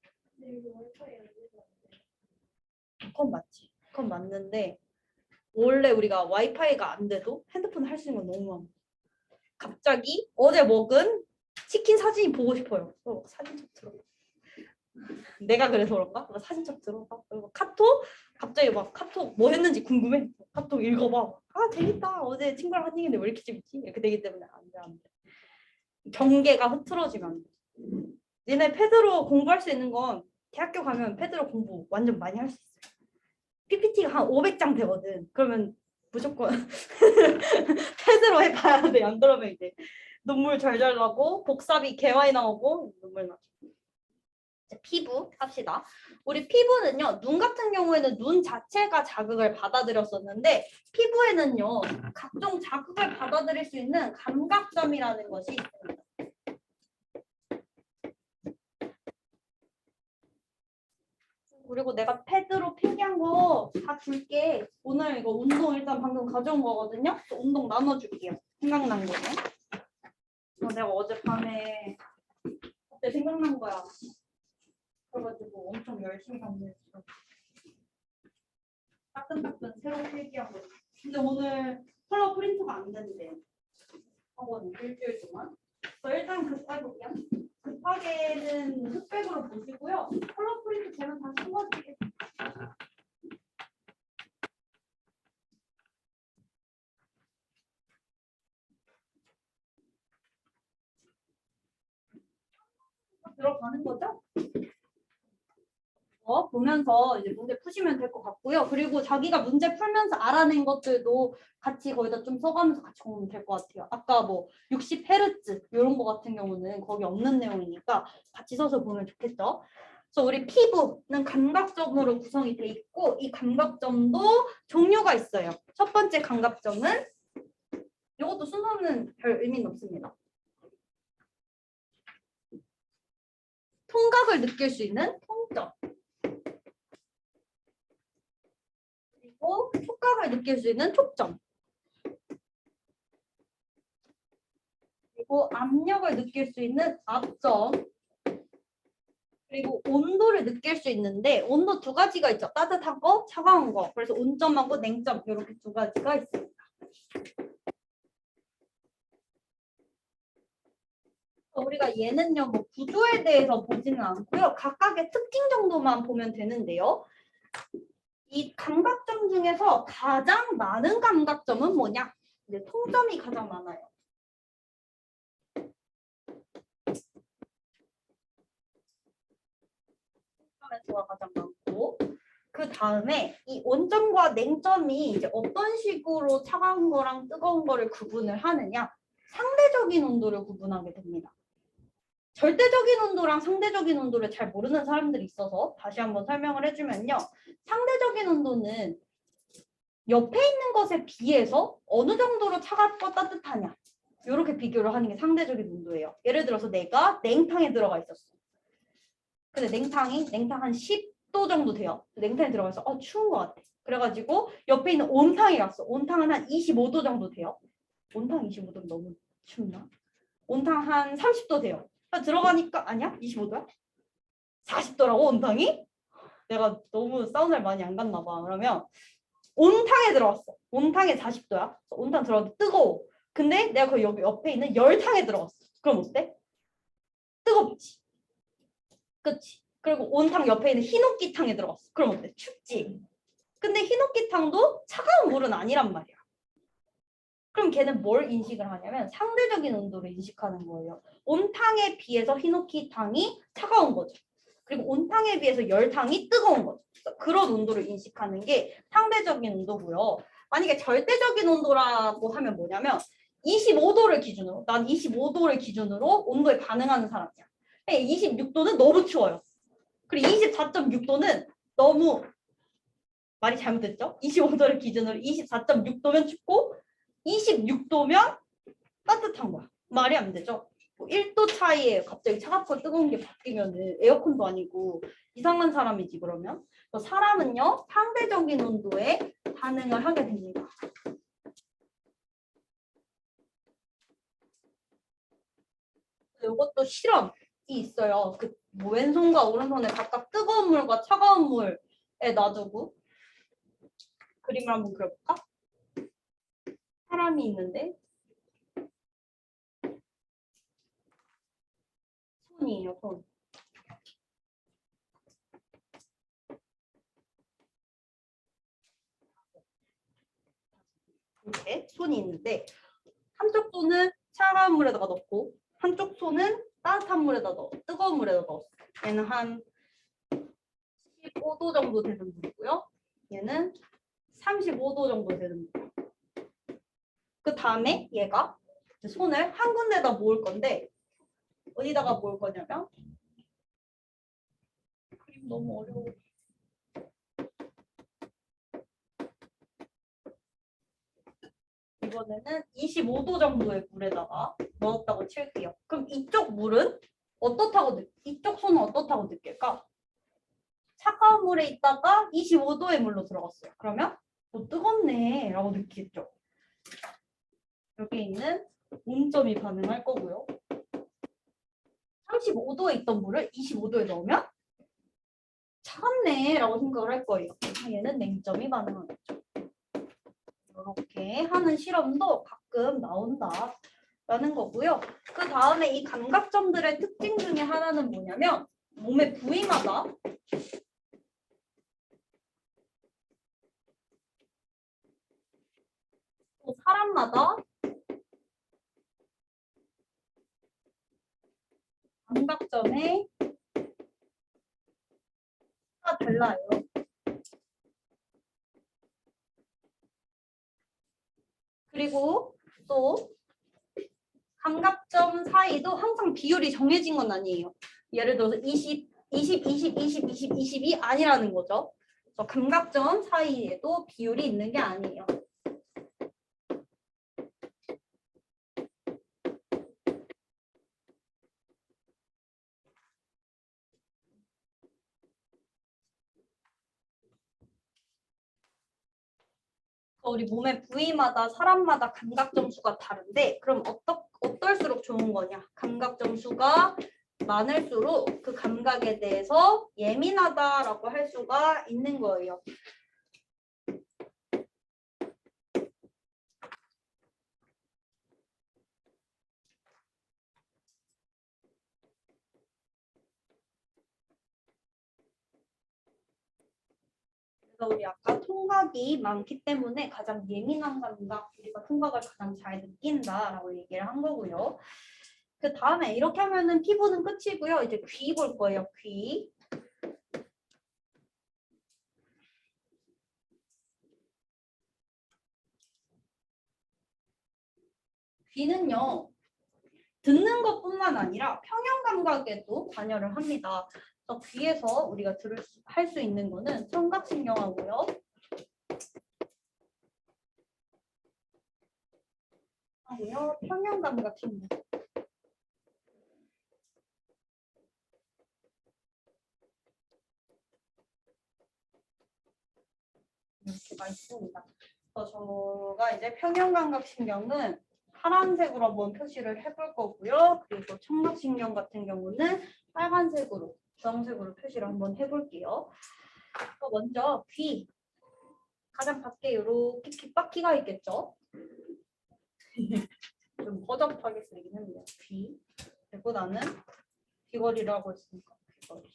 그건 맞지. 그건 맞는데 원래 우리가 와이파이가 안 돼도 핸드폰 할 수 있는 건 너무 많아. 갑자기 어제 먹은 치킨 사진이 보고 싶어요. 사진첩 들어가. 내가 그래서 그런가? 사진첩 들어가. 그리고 카톡 갑자기 막 카톡 뭐 했는지 궁금해. 카톡 읽어봐. 아 재밌다. 어제 친구랑 한 얘기인데 왜 이렇게 재밌지? 이렇게 되기 때문에 안 돼. 경계가 흐트러지면 안 돼. 얘네 패드로 공부할 수 있는 건 대학교 가면 패드로 공부 완전 많이 할 수 있어요. PPT가 한 500장 되거든. 그러면 무조건 패드로 해봐야 돼. 안 그러면 이제 눈물 절절 나고 복사비 개화이 나오고 눈물 나죠. 피부 합시다. 우리 피부는요. 눈 같은 경우에는 눈 자체가 자극을 받아들였었는데 피부에는요. 각종 자극을 받아들일 수 있는 감각점이라는 것이 있습니다. 그리고 내가 패드로 필기한 거 다 줄게. 오늘 이거 운동 일단 방금 가져온 거거든요. 운동 나눠줄게요. 생각난 거는. 내가 어젯밤에 그때 생각난 거야. 그래가지고 엄청 열심히 공부했어. 따끈따끈 새로 필기한 거. 근데 오늘 컬러 프린트가 안 된대. 학원 일주일 동안. 일단 급하게요. 급하게는 흑백으로 보시고요. 컬러 프린트 되면 다시 찍어드릴게요. 들어가는 거죠? 보면서 이제 문제 푸시면 될 것 같고요. 그리고 자기가 문제 풀면서 알아낸 것들도 같이 거기다 좀 써가면서 같이 공부하면 될 것 같아요. 아까 뭐 60Hz 이런 거 같은 경우는 거기 없는 내용이니까 같이 써서 보면 좋겠죠. 그래서 우리 피부는 감각점으로 구성이 돼 있고 이 감각점도 종류가 있어요. 첫 번째 감각점은 이것도 순서는 별 의미는 없습니다. 통각을 느낄 수 있는 통점. 그리고 촉각을 느낄 수 있는 촉점. 그리고 압력을 느낄 수 있는 압점. 그리고 온도를 느낄 수 있는데 온도 두 가지가 있죠. 따뜻한 거, 차가운 거. 그래서 온점하고 냉점 이렇게 두 가지가 있습니다. 우리가 얘는요, 뭐 구조에 대해서 보지는 않고요. 각각의 특징 정도만 보면 되는데요. 이 감각점 중에서 가장 많은 감각점은 뭐냐? 이제 통점이 가장 많아요. 통점에서가 가장 많고, 그 다음에 이 온점과 냉점이 이제 어떤 식으로 차가운 거랑 뜨거운 거를 구분을 하느냐? 상대적인 온도를 구분하게 됩니다. 절대적인 온도랑 상대적인 온도를 잘 모르는 사람들이 있어서 다시 한번 설명을 해주면요. 상대적인 온도는 옆에 있는 것에 비해서 어느 정도로 차갑고 따뜻하냐. 이렇게 비교를 하는 게 상대적인 온도예요. 예를 들어서 내가 냉탕에 들어가 있었어. 근데 냉탕 한 10도 정도 돼요. 냉탕에 들어가서 추운 것 같아. 그래가지고 옆에 있는 온탕에 갔어. 온탕은 한 25도 정도 돼요. 온탕 25도면 너무 춥나? 온탕 한 30도 돼요. 들어가니까 아니야? 25도야? 40도라고 온탕이? 내가 너무 사우나를 많이 안 갔나 봐. 그러면 온탕에 들어갔어. 온탕에 40도야. 온탕 들어가도 뜨거워. 근데 내가 그 여기 옆에 있는 열탕에 들어갔어. 그럼 어때? 뜨겁지. 그치? 그리고 온탕 옆에 있는 히노키탕에 들어갔어. 그럼 어때? 춥지. 근데 히노키탕도 차가운 물은 아니란 말이야. 그럼 걔는 뭘 인식을 하냐면 상대적인 온도를 인식하는 거예요. 온탕에 비해서 히노키탕이 차가운 거죠. 그리고 온탕에 비해서 열탕이 뜨거운 거죠. 그런 온도를 인식하는 게 상대적인 온도고요. 만약에 절대적인 온도라고 하면 뭐냐면 25도를 기준으로, 난 25도를 기준으로 온도에 반응하는 사람이야. 26도는 너무 추워요. 그리고 24.6도는 너무 말이 잘못됐죠? 25도를 기준으로 24.6도면 춥고 26도면 따뜻한 거야. 말이 안 되죠? 1도 차이에 갑자기 차갑고 뜨거운 게 바뀌면 에어컨도 아니고 이상한 사람이지 그러면. 사람은요 상대적인 온도에 반응을 하게 됩니다. 이것도 실험이 있어요. 뭐 왼손과 오른손에 각각 뜨거운 물과 차가운 물에 놔두고 그림을 한번 그려볼까? 사람이 있는데 손이에요, 손. 이렇게 손이 있는데 한쪽 손은 차가운 물에다가 넣고 한쪽 손은 따뜻한 물에다 넣어 뜨거운 물에다 넣었어. 얘는 한 15도 정도 되는 물이고요. 얘는 35도 정도 되는 물. 그 다음에 얘가 손을 한 군데다 모을 건데 어디다가 모을 거냐면 그림 너무 어려워. 이번에는 25도 정도의 물에다가 넣었다고 칠게요. 그럼 이쪽 물은 이쪽 손은 어떻다고 느낄까? 차가운 물에 있다가 25도의 물로 들어갔어요. 그러면 뜨겁네 라고 느끼겠죠. 여기 있는 온점이 반응할 거고요. 35도에 있던 물을 25도에 넣으면 차갑네 라고 생각을 할 거예요. 얘는 냉점이 반응하겠죠. 이렇게 하는 실험도 가끔 나온다라는 거고요. 그 다음에 이 감각점들의 특징 중에 하나는 뭐냐면 몸의 부위마다 또 사람마다 감각점의 수가 달라요. 그리고 또 감각점 사이도 항상 비율이 정해진 건 아니에요. 예를 들어서 20, 20, 20, 20, 20, 20이 아니라는 거죠. 그래서 감각점 사이에도 비율이 있는 게 아니에요. 우리 몸의 부위마다 사람마다 감각점 수가 다른데 그럼 어떨수록 좋은 거냐? 감각점 수가 많을수록 그 감각에 대해서 예민하다라고 할 수가 있는 거예요. 그래서 우리 아까 통각이 많기 때문에 가장 예민한 감각, 우리가 통각을 가장 잘 느낀다라고 얘기를 한 거고요. 그 다음에 이렇게 하면은 피부는 끝이고요. 이제 귀 볼 거예요. 귀. 귀는요. 듣는 것뿐만 아니라 평형 감각에도 관여를 합니다. 그래서 귀에서 우리가 할 수 있는 거는 청각신경하고요. 평형 감각 신경. 이렇게가 있습니다. 그래서 저가 이제 평형 감각 신경은 파란색으로 한번 표시를 해볼 거고요. 그리고 청각신경 같은 경우는 빨간색으로, 주황색으로 표시를 한번 해볼게요. 먼저 귀. 가장 밖에 이렇게 귓바퀴가 있겠죠? 좀 허접하게 쓰이긴 했네요. 귀. 그리고 나는 귀걸이라고 했으니까 귀걸이.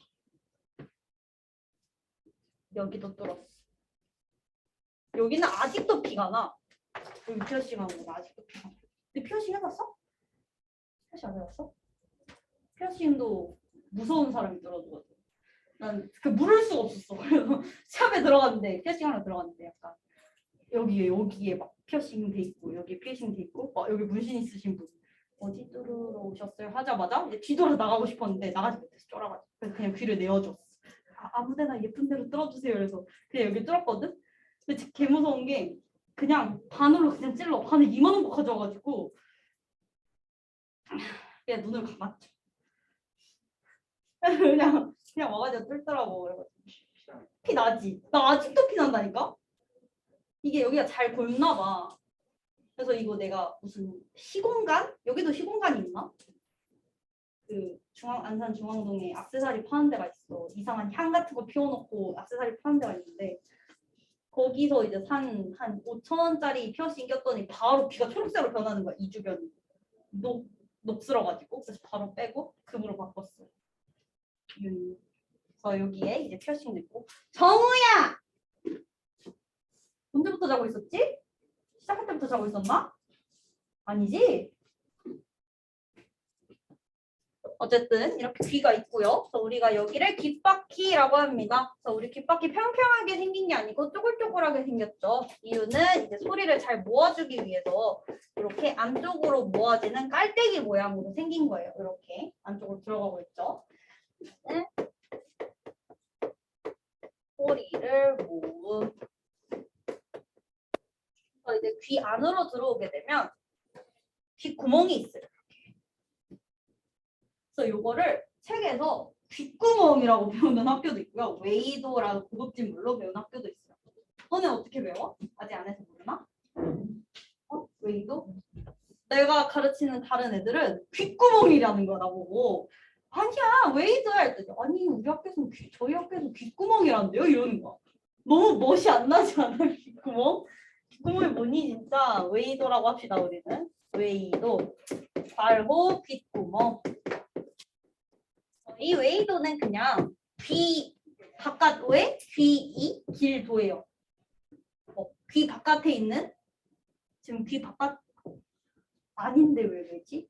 여기도 뚫었어. 여기는 아직도 피가 나. 여기 피어싱한 거가 아직도 피가 나. 근데 피어싱 해봤어? 피어싱 안 해봤어? 피어싱도 무서운 사람이 들어주거든. 난 그 물을 수가 없었어. 그래서 샵에 들어갔는데 피어싱 하러 들어갔는데 약간 여기에 막 피어싱 돼 있고 여기 피어싱 돼 있고 여기 문신 있으신 분 어디 뚫으러 오셨어요? 하자마자 이제 뒤돌아 나가고 싶었는데 나가지 못해서 쫄아가지고 그래서 그냥 귀를 내어줬어. 아무데나 예쁜 대로 뚫어주세요. 그래서 그냥 여기 뚫었거든. 근데 진짜 개 무서운 게 그냥 바늘로 그냥 찔러. 바늘 2만 원 가져와가지고 그냥 눈을 감았죠. 그냥 와가지고 뚫더라고. 그래가지고 피 나지. 나 아직도 피 난다니까. 이게 여기가 잘 골나 봐. 그래서 이거 내가 무슨 시공간? 여기도 시공간이 있나? 그 안산 중앙동에 액세서리 파는 데가 있어. 이상한 향 같은 거 피워놓고 액세서리 파는 데가 있는데 거기서 이제 산 한 5천 원짜리 피어싱 꼈더니 바로 귀가 초록색으로 변하는 거야. 이 주변이 녹슬어가지고 그래서 바로 빼고 금으로 바꿨어. 그래서 여기에 이제 피어싱도 있고. 정우야! 언제부터 자고 있었지? 시작할 때부터 자고 있었나? 아니지? 어쨌든 이렇게 귀가 있고요. 그래서 우리가 여기를 귓바퀴라고 합니다. 그래서 우리 귓바퀴 평평하게 생긴 게 아니고 쪼글쪼글하게 생겼죠. 이유는 이제 소리를 잘 모아주기 위해서 이렇게 안쪽으로 모아지는 깔때기 모양으로 생긴 거예요. 이렇게 안쪽으로 들어가고 있죠. 네. 소리를 모음. 그래서 이제 귀 안으로 들어오게 되면 귀 구멍이 있어요. 그래서 요거를 책에서 귓구멍이라고 배우는 학교도 있고요. 웨이도라고 고급진 물로 배우는 학교도 있어요. 너네 어떻게 배워? 아직 안 해서 모르나? 웨이도? 내가 가르치는 다른 애들은 귓구멍이라는 거나 보고 아니야 웨이도야 했더니 아니 우리 학교에서는 저희 학교에서 귓구멍이란데요? 이러는 거야. 너무 멋이 안 나지 않아? 귓구멍? 귓구멍이 뭐니 진짜? 웨이도라고 합시다 우리는. 웨이도. 발호 귓구멍. 이 웨이도는 그냥 귀 바깥도에 귀이 길도예요. 귀 바깥에 있는 지금 귀 바깥 아닌데 왜 왜지?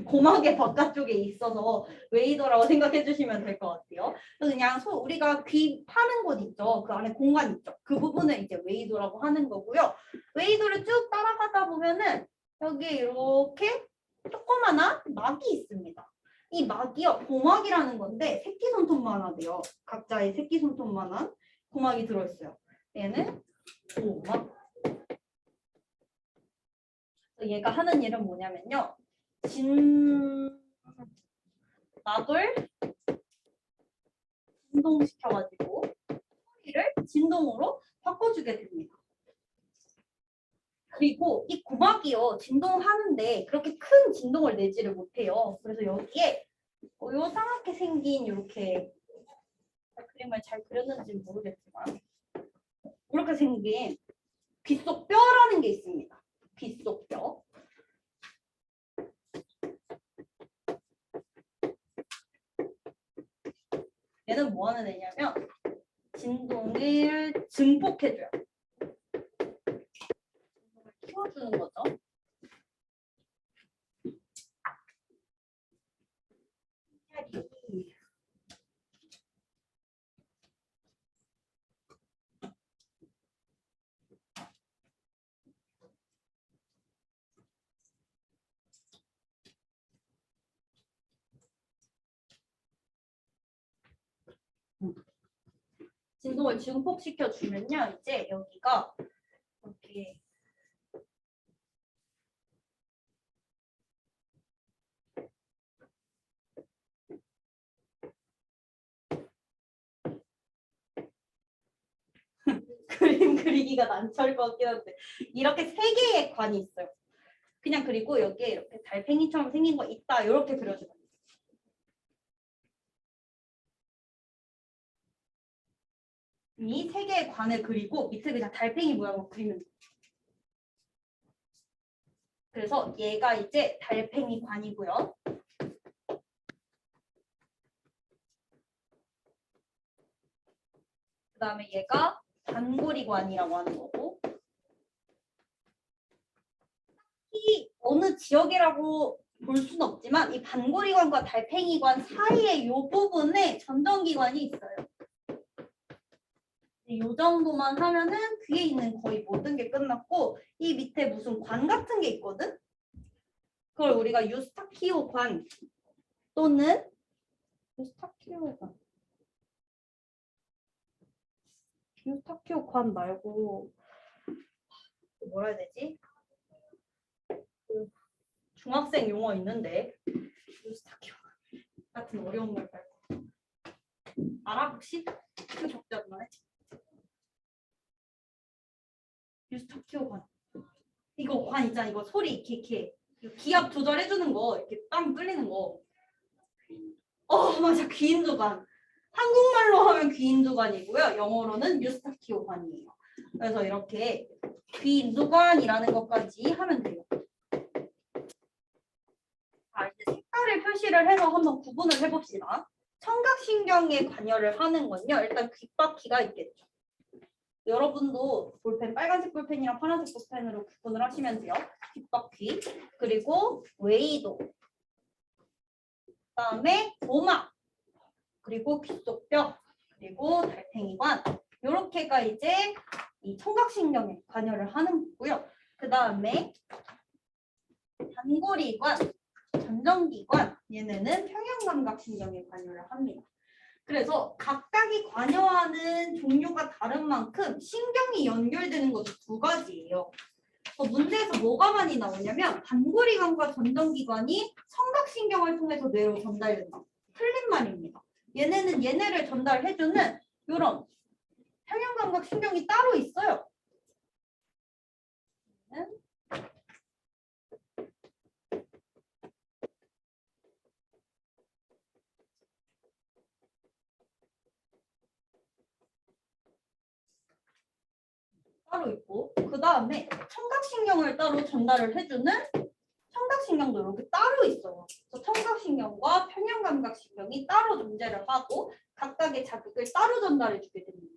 고막의 바깥쪽에 있어서 웨이도라고 생각해 주시면 될 것 같아요. 그래서 그냥 우리가 귀 파는 곳 있죠. 그 안에 공간 있죠. 그 부분을 이제 웨이도라고 하는 거고요. 웨이도를 쭉 따라가다 보면은 여기 이렇게 조그마한 막이 있습니다. 이 막이요, 고막이라는 건데 새끼손톱만 하대요. 각자의 새끼손톱만한 고막이 들어있어요. 얘는 고막. 얘가 하는 일은 뭐냐면요. 막을 진동시켜가지고 소리를 진동으로 바꿔주게 됩니다. 그리고 이 고막이요 진동하는데 그렇게 큰 진동을 내지를 못해요. 그래서 여기에 요상하게 생긴 이렇게 그림을 잘 그렸는지 모르겠지만 이렇게 생긴 귓속뼈라는 게 있습니다. 귓속뼈. 얘는 뭐 하는 애냐면 진동을 증폭해줘요. 키워주는 거죠. 진동을 증폭시켜 주면요, 이제 여기가 이렇게 그림 그리기가 난처할 것 같긴 한데 이렇게 세 개의 관이 있어요. 그냥 그리고 여기에 이렇게 달팽이처럼 생긴 거 있다 이렇게 그려주면 돼요. 이 세 개의 관을 그리고 밑에 그냥 달팽이 모양으로 그리면 돼요. 그래서 얘가 이제 달팽이 관이고요. 그 다음에 얘가 반고리관이라고 하는 거고 이 어느 지역이라고 볼 수는 없지만 이 반고리관과 달팽이관 사이의 이 부분에 전정기관이 있어요. 이 정도만 하면은 귀에 있는 거의 모든 게 끝났고 이 밑에 무슨 관 같은 게 있거든? 그걸 우리가 유스타키오 관 또는 유스타키오 관 말고 뭐라 해야 되지? 그 중학생 용어 있는데 유스타키오 같은 어려운 말 말고 알아 혹시? 그 적지 않나요? 유스타키오 관 이거 관 있잖아 이거 소리 이렇게 기압 조절해주는 거 이렇게 빵 뚫리는 거 맞아 귀인조관 한국말로 하면 귀인조관이고요 영어로는 유스타키오관이에요. 그래서 이렇게 귀인조관이라는 것까지 하면 돼요. 자 이제 색깔을 표시를 해서 한번 구분을 해봅시다. 청각신경에 관여를 하는 건요 일단 귓바퀴가 있겠죠. 여러분도 볼펜 빨간색 볼펜이랑 파란색 볼펜으로 구분을 하시면 돼요. 귓바퀴 그리고 웨이도 그다음에 고막 그리고 귓속뼈 그리고 달팽이관 이렇게가 이제 이 청각신경에 관여를 하는 거고요. 그 다음에 반고리관, 전정기관 얘네는 평형감각신경에 관여를 합니다. 그래서 각각이 관여하는 종류가 다른 만큼 신경이 연결되는 것도 두 가지예요. 문제에서 뭐가 많이 나오냐면 반고리관과 전정기관이 청각신경을 통해서 뇌로 전달된다. 틀린 말입니다. 얘네는 얘네를 전달해주는 이런 평형감각신경이 따로 있어요. 따로 있고 그 다음에 청각신경을 따로 전달을 해주는 청각신경도 이렇게 따로 있어요. 그래서 청각신경과 평형감각신경이 따로 존재를 하고 각각의 자극을 따로 전달해 주게 됩니다.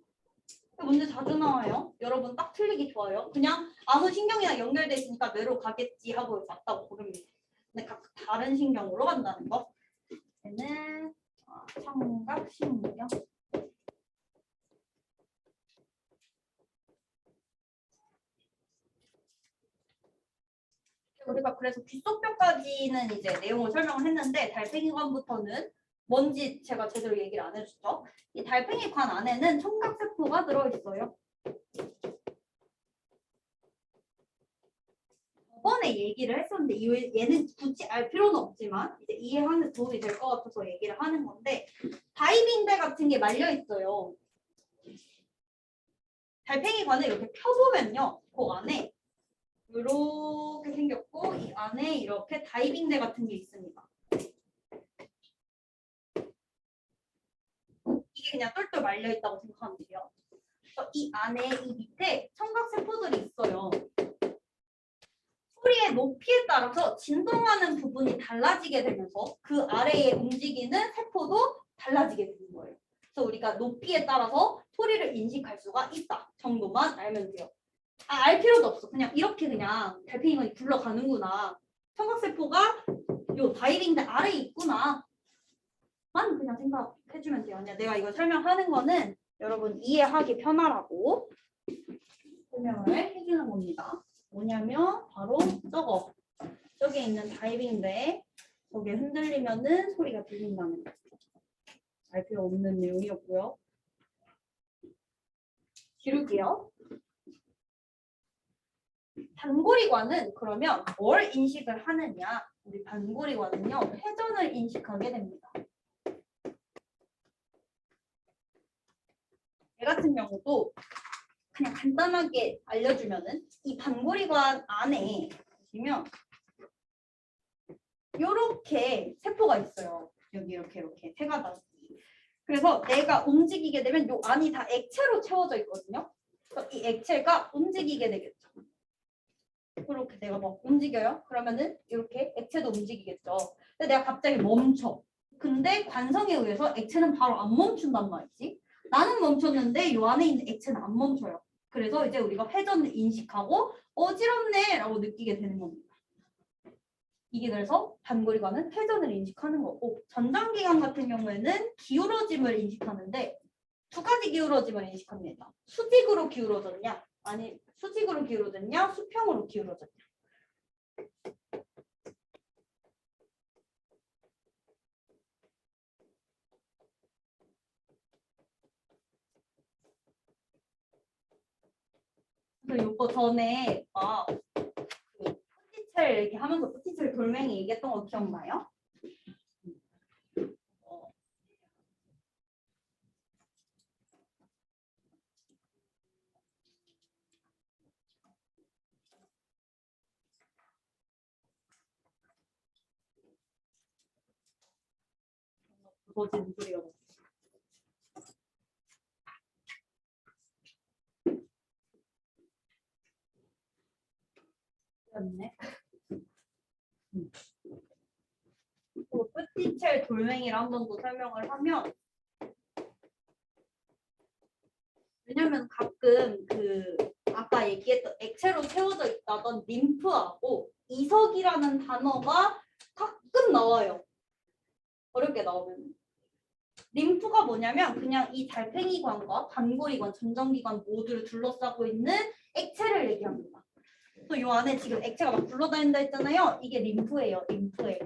문제 자주 나와요. 여러분 딱 틀리기 좋아요. 그냥 아무 신경이나 연결돼 있으니까 뇌로 가겠지 하고 맞다고 고릅니다. 근데 각각 다른 신경으로 간다는 거. 얘는 청각신경. 우리가 그래서 귓속뼈까지는 이제 내용을 설명을 했는데 달팽이관부터는 뭔지 제가 제대로 얘기를 안 해줬죠. 이 달팽이관 안에는 청각세포가 들어있어요. 저번에 얘기를 했었는데 얘는 굳이 알 필요는 없지만 이제 이해하는 도움이 될 것 같아서 얘기를 하는 건데 다이빙대 같은 게 말려 있어요. 달팽이관을 이렇게 펴보면요, 그 안에 이렇게 생겼고 이 안에 이렇게 다이빙대 같은 게 있습니다. 이게 그냥 똘똘 말려 있다고 생각하면 돼요. 그래서 이 안에 이 밑에 청각세포들이 있어요. 소리의 높이에 따라서 진동하는 부분이 달라지게 되면서 그 아래에 움직이는 세포도 달라지게 되는 거예요. 그래서 우리가 높이에 따라서 소리를 인식할 수가 있다 정도만 알면 돼요. 알 필요도 없어. 그냥 이렇게 그냥 달팽이관이 굴러가는구나. 청각세포가 요 다이빙대 아래에 있구나. 만 그냥 생각해주면 돼요. 내가 이거 설명하는 거는 여러분 이해하기 편하라고 설명을 해주는 겁니다. 뭐냐면 바로 저거. 저기에 있는 다이빙대 저게 흔들리면은 소리가 들린다는 거. 알 필요 없는 내용이었고요. 기울게요. 반고리관은 그러면 뭘 인식을 하느냐? 우리 반고리관은요, 회전을 인식하게 됩니다. 얘 같은 경우도 그냥 간단하게 알려주면은 이 반고리관 안에 보시면 이렇게 세포가 있어요. 여기 이렇게 세 가닥. 그래서 내가 움직이게 되면 요 안이 다 액체로 채워져 있거든요. 그래서 이 액체가 움직이게 되겠죠. 이렇게 내가 막 움직여요. 그러면은 이렇게 액체도 움직이겠죠. 근데 내가 갑자기 멈춰. 근데 관성에 의해서 액체는 바로 안 멈춘단 말이지. 나는 멈췄는데 요 안에 있는 액체는 안 멈춰요. 그래서 이제 우리가 회전을 인식하고 어지럽네 라고 느끼게 되는 겁니다. 이게 그래서 반고리관은 회전을 인식하는 거고, 전장기관 같은 경우에는 기울어짐을 인식하는데 두 가지 기울어짐을 인식합니다. 수직으로 기울어졌냐, 아니 수직으로 기울어졌냐, 수평으로 기울어졌냐. 그래서 요거 전에 그 뿌티첼 이렇게 하면서 뿌티첼 돌멩이 얘기했던 거 기억나요? 부서지는 소리가 났네. 뿌티첼 돌멩이를 한 번 더 설명을 하면, 왜냐면 가끔 그 아까 얘기했던 액체로 채워져 있다던 림프하고 이석이라는 단어가 가끔 나와요. 어렵게 나오면. 림프가 뭐냐면 그냥 이 달팽이관과 반고리관, 전정기관 모두를 둘러싸고 있는 액체를 얘기합니다. 또 이 안에 지금 액체가 막 굴러다닌다 했잖아요. 이게 림프예요. 림프에.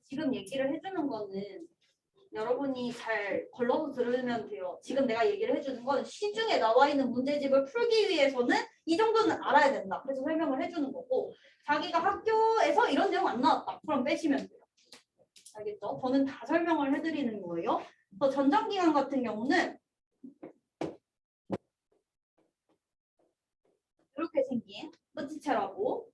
지금 얘기를 해주는 거는 여러분이 잘 걸러서 들으면 돼요. 지금 내가 얘기를 해주는 건 시중에 나와 있는 문제집을 풀기 위해서는 이 정도는 알아야 된다. 그래서 설명을 해주는 거고, 자기가 학교에서 이런 내용 안 나왔다. 그럼 빼시면 돼요. 알겠죠? 저는 다 설명을 해드리는 거예요. 그래서 전장기관 같은 경우는 이렇게 생긴 뿌티첼하고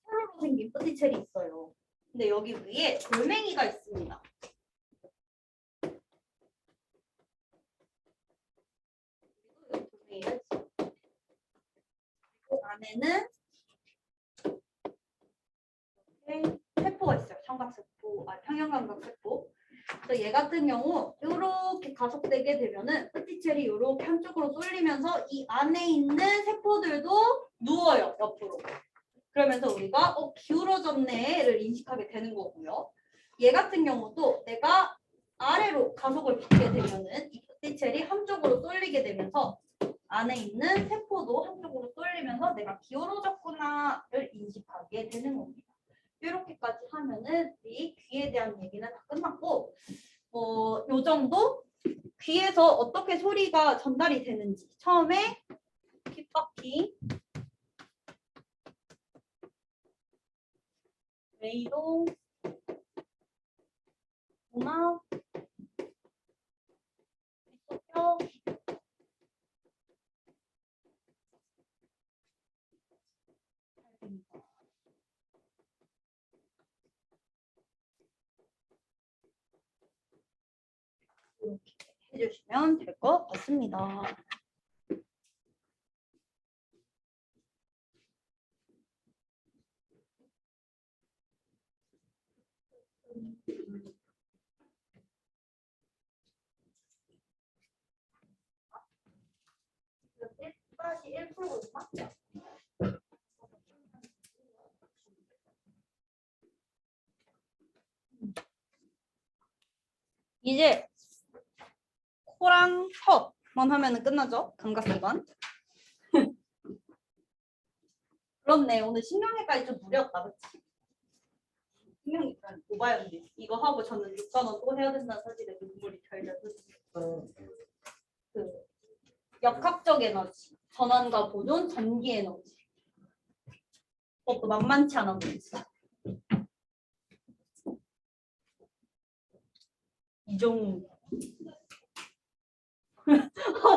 세로로 생긴 뿌티첼이 있어요. 근데 여기 위에 돌멩이가 있습니다. 돌멩이가 있어요. 그 안에는 이렇게 세포가 있어요. 삼각세포, 평형감각세포. 그래서 얘 같은 경우 이렇게 가속되게 되면은 뿌티첼이 이렇게 한쪽으로 쏠리면서 이 안에 있는 세포들도 누워요, 옆으로. 그러면서 우리가 기울어졌네를 인식하게 되는 거고요. 얘 같은 경우도 내가 아래로 가속을 받게 되면은 이 뿌티첼이 한쪽으로 쏠리게 되면서 안에 있는 세포도 한쪽으로 쏠리면서 내가 기울어졌구나를 인식하게 되는 겁니다. 이렇게까지 하면은 이 귀에 대한 얘기는 다 끝났고, 요 정도 귀에서 어떻게 소리가 전달이 되는지 처음에 귓바퀴, 뇌이동, 음악, 빗속뼈, 이렇게 해주시면 될 것 같습니다. 다시 1%가 이제 코랑 턱만 하면은 끝나죠? 감각기관. 그렇네. 오늘 신명기까지 좀 무리였다, 그치? 신명기까지 오바였네. 이거 하고 저는 6단원 또 해야 된다는 사실에 눈물이 절절 흐르고. 그 역학적 에너지, 전환과 보존, 전기 에너지. 그것도 만만치 않아 보이지. 이종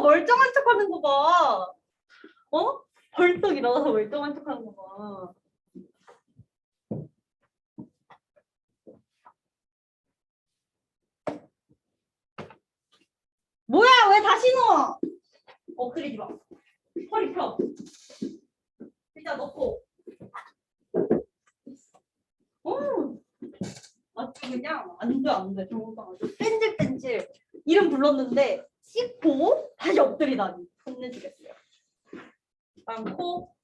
멀쩡한 척하는 거 봐. 어? 벌떡 일어나서 멀쩡한 척하는 거 봐. 뭐야? 왜 다시 넣어? 엎드리지 마. 허리 펴. 일단 넣고. 아주 그냥 안 돼. 정말 아주 뺀질뺀질. 이름 불렀는데 씻고 다시 엎드리다니. 혼내주겠어요. 다음 코.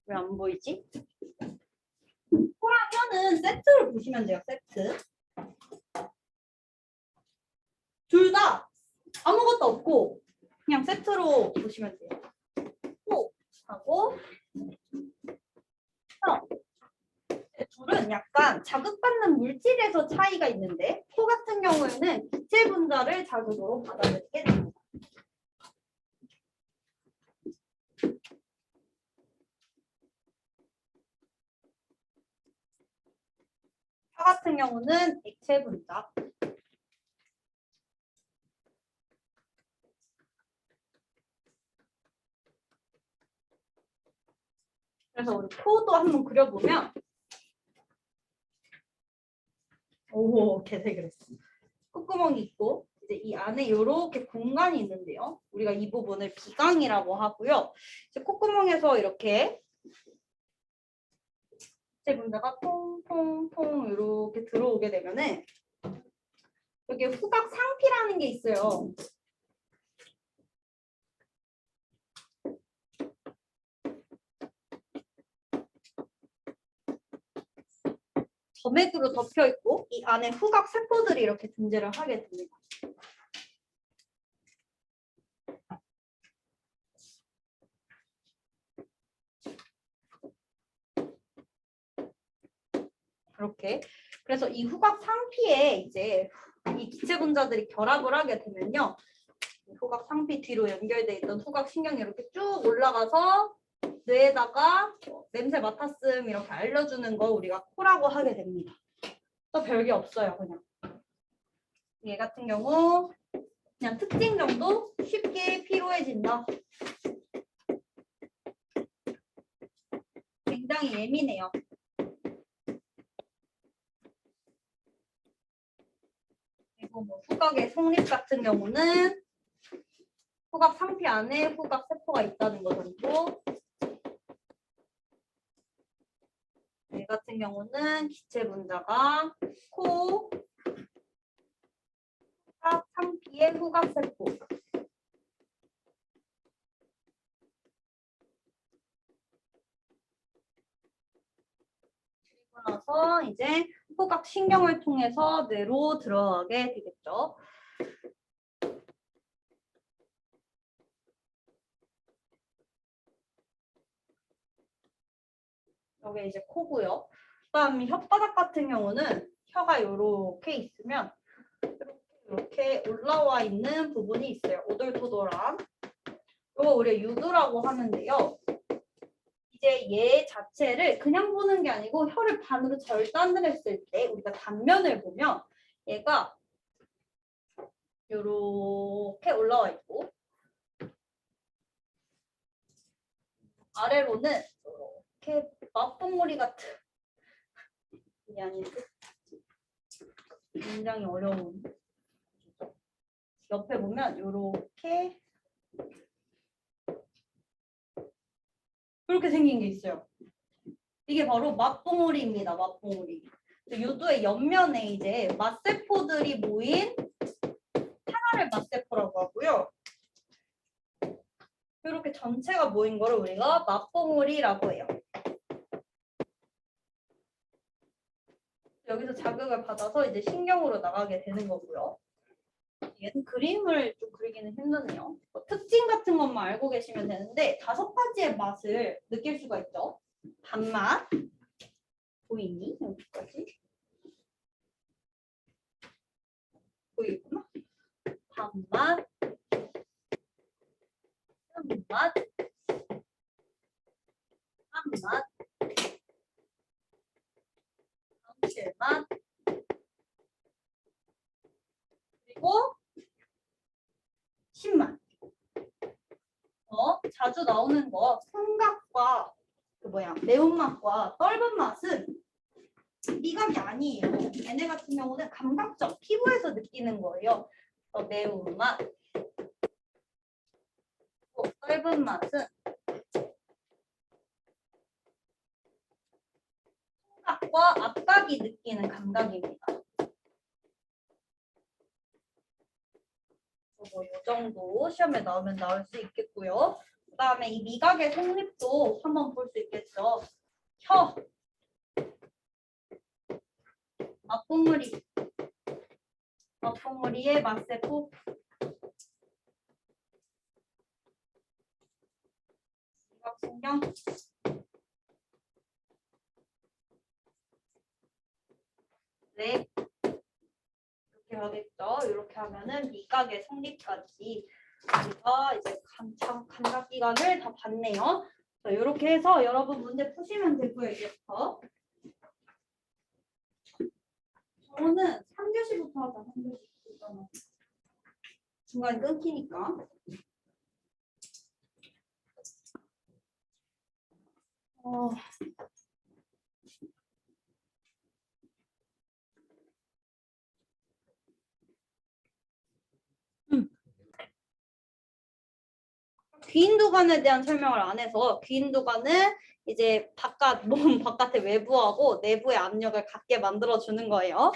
왜 안 보이지? 코랑 혀는 세트를 보시면 돼요. 세트. 둘 다 아무것도 없고 그냥 세트로 보시면 돼요. 코 하고 혀. 둘은 약간 자극받는 물질에서 차이가 있는데 코 같은 경우에는 기체 분자를 자극으로 받아들이게 됩니다. 혀 같은 경우는 액체 분자. 그래서 우리 코도 한번 그려보면 오, 개새 그랬어. 콧구멍이 있고 이제 이 안에 이렇게 공간이 있는데요. 우리가 이 부분을 비강이라고 하고요. 이제 콧구멍에서 이렇게 제 분자가 통통통 이렇게 들어오게 되면은 여기 후각 상피라는 게 있어요. 점액으로 덮여 있고 이 안에 후각 세포들이 이렇게 존재를 하게 됩니다. 이렇게. 그래서 이 후각 상피에 이제 이 기체 분자들이 결합을 하게 되면요. 후각 상피 뒤로 연결돼 있던 후각 신경이 이렇게 쭉 올라가서 뇌에다가 냄새 맡았음 이렇게 알려주는 거 우리가 코라고 하게 됩니다. 또 별게 없어요, 그냥. 얘 같은 경우 그냥 특징 정도 쉽게 피로해진다. 굉장히 예민해요. 그리고 뭐 후각의 성립 같은 경우는 후각 상피 안에 후각 세포가 있다는 거 정도. 얘 같은 경우는 기체 분자가 코, 후각 상피의 후각 세포. 그리고 나서 이제 후각 신경을 통해서 뇌로 들어가게 되겠죠. 여기 이제 코고요. 그다음 혓바닥 같은 경우는 혀가 이렇게 있으면 이렇게 올라와 있는 부분이 있어요. 오돌토돌한. 이거 우리가 유두라고 하는데요. 이제 얘 자체를 그냥 보는 게 아니고 혀를 반으로 절단을 했을 때 우리가 단면을 보면 얘가 이렇게 올라와 있고 아래로는 이렇게 맛봉오리 같은 게 아닌데 굉장히 어려운 옆에 보면 이렇게 생긴 게 있어요. 이게 바로 맛봉오리입니다. 맛봉오리. 유두의 옆면에 이제 맛세포들이 모인 하나를 맛세포라고 하고요. 이렇게 전체가 모인 거를 우리가 맛봉오리라고 해요. 여기서 자극을 받아서 이제 신경으로 나가게 되는 거고요. 얘는 그림을 좀 그리기는 힘드네요. 뭐 특징 같은 것만 알고 계시면 되는데 5가지의 맛을 느낄 수가 있죠. 단맛 보이니? 여기까지 보이구나. 단맛, 쓴맛, 한맛, 감칠맛, 그리고 신맛. 자주 나오는 거 생각과 매운맛과 떫은 맛은 미각이 아니에요. 얘네 같은 경우는 감각적, 피부에서 느끼는 거예요. 매운맛, 떫은 맛은 생각과 앞각이 느끼는 감각입니다. 이 정도 시험에 나오면 나올 수 있겠고요. 그 다음에 이 미각의 성립도 한번 볼 수 있겠죠. 혀, 맛봉우리의 맛세포, 미각신경, 네, 이렇게 하겠죠. 이렇게 하면은 미각의 성립까지 우리가 이제 감각기관을 다 봤네요. 자, 이렇게 해서 여러분 문제 푸시면 되고요. 이제부터 저는 3교시부터 하자. 3교시 중간에 끊기니까. 귀인두관에 대한 설명을 안 해서 귀인두관은 이제 몸 바깥의 외부하고 내부의 압력을 같게 만들어 주는 거예요.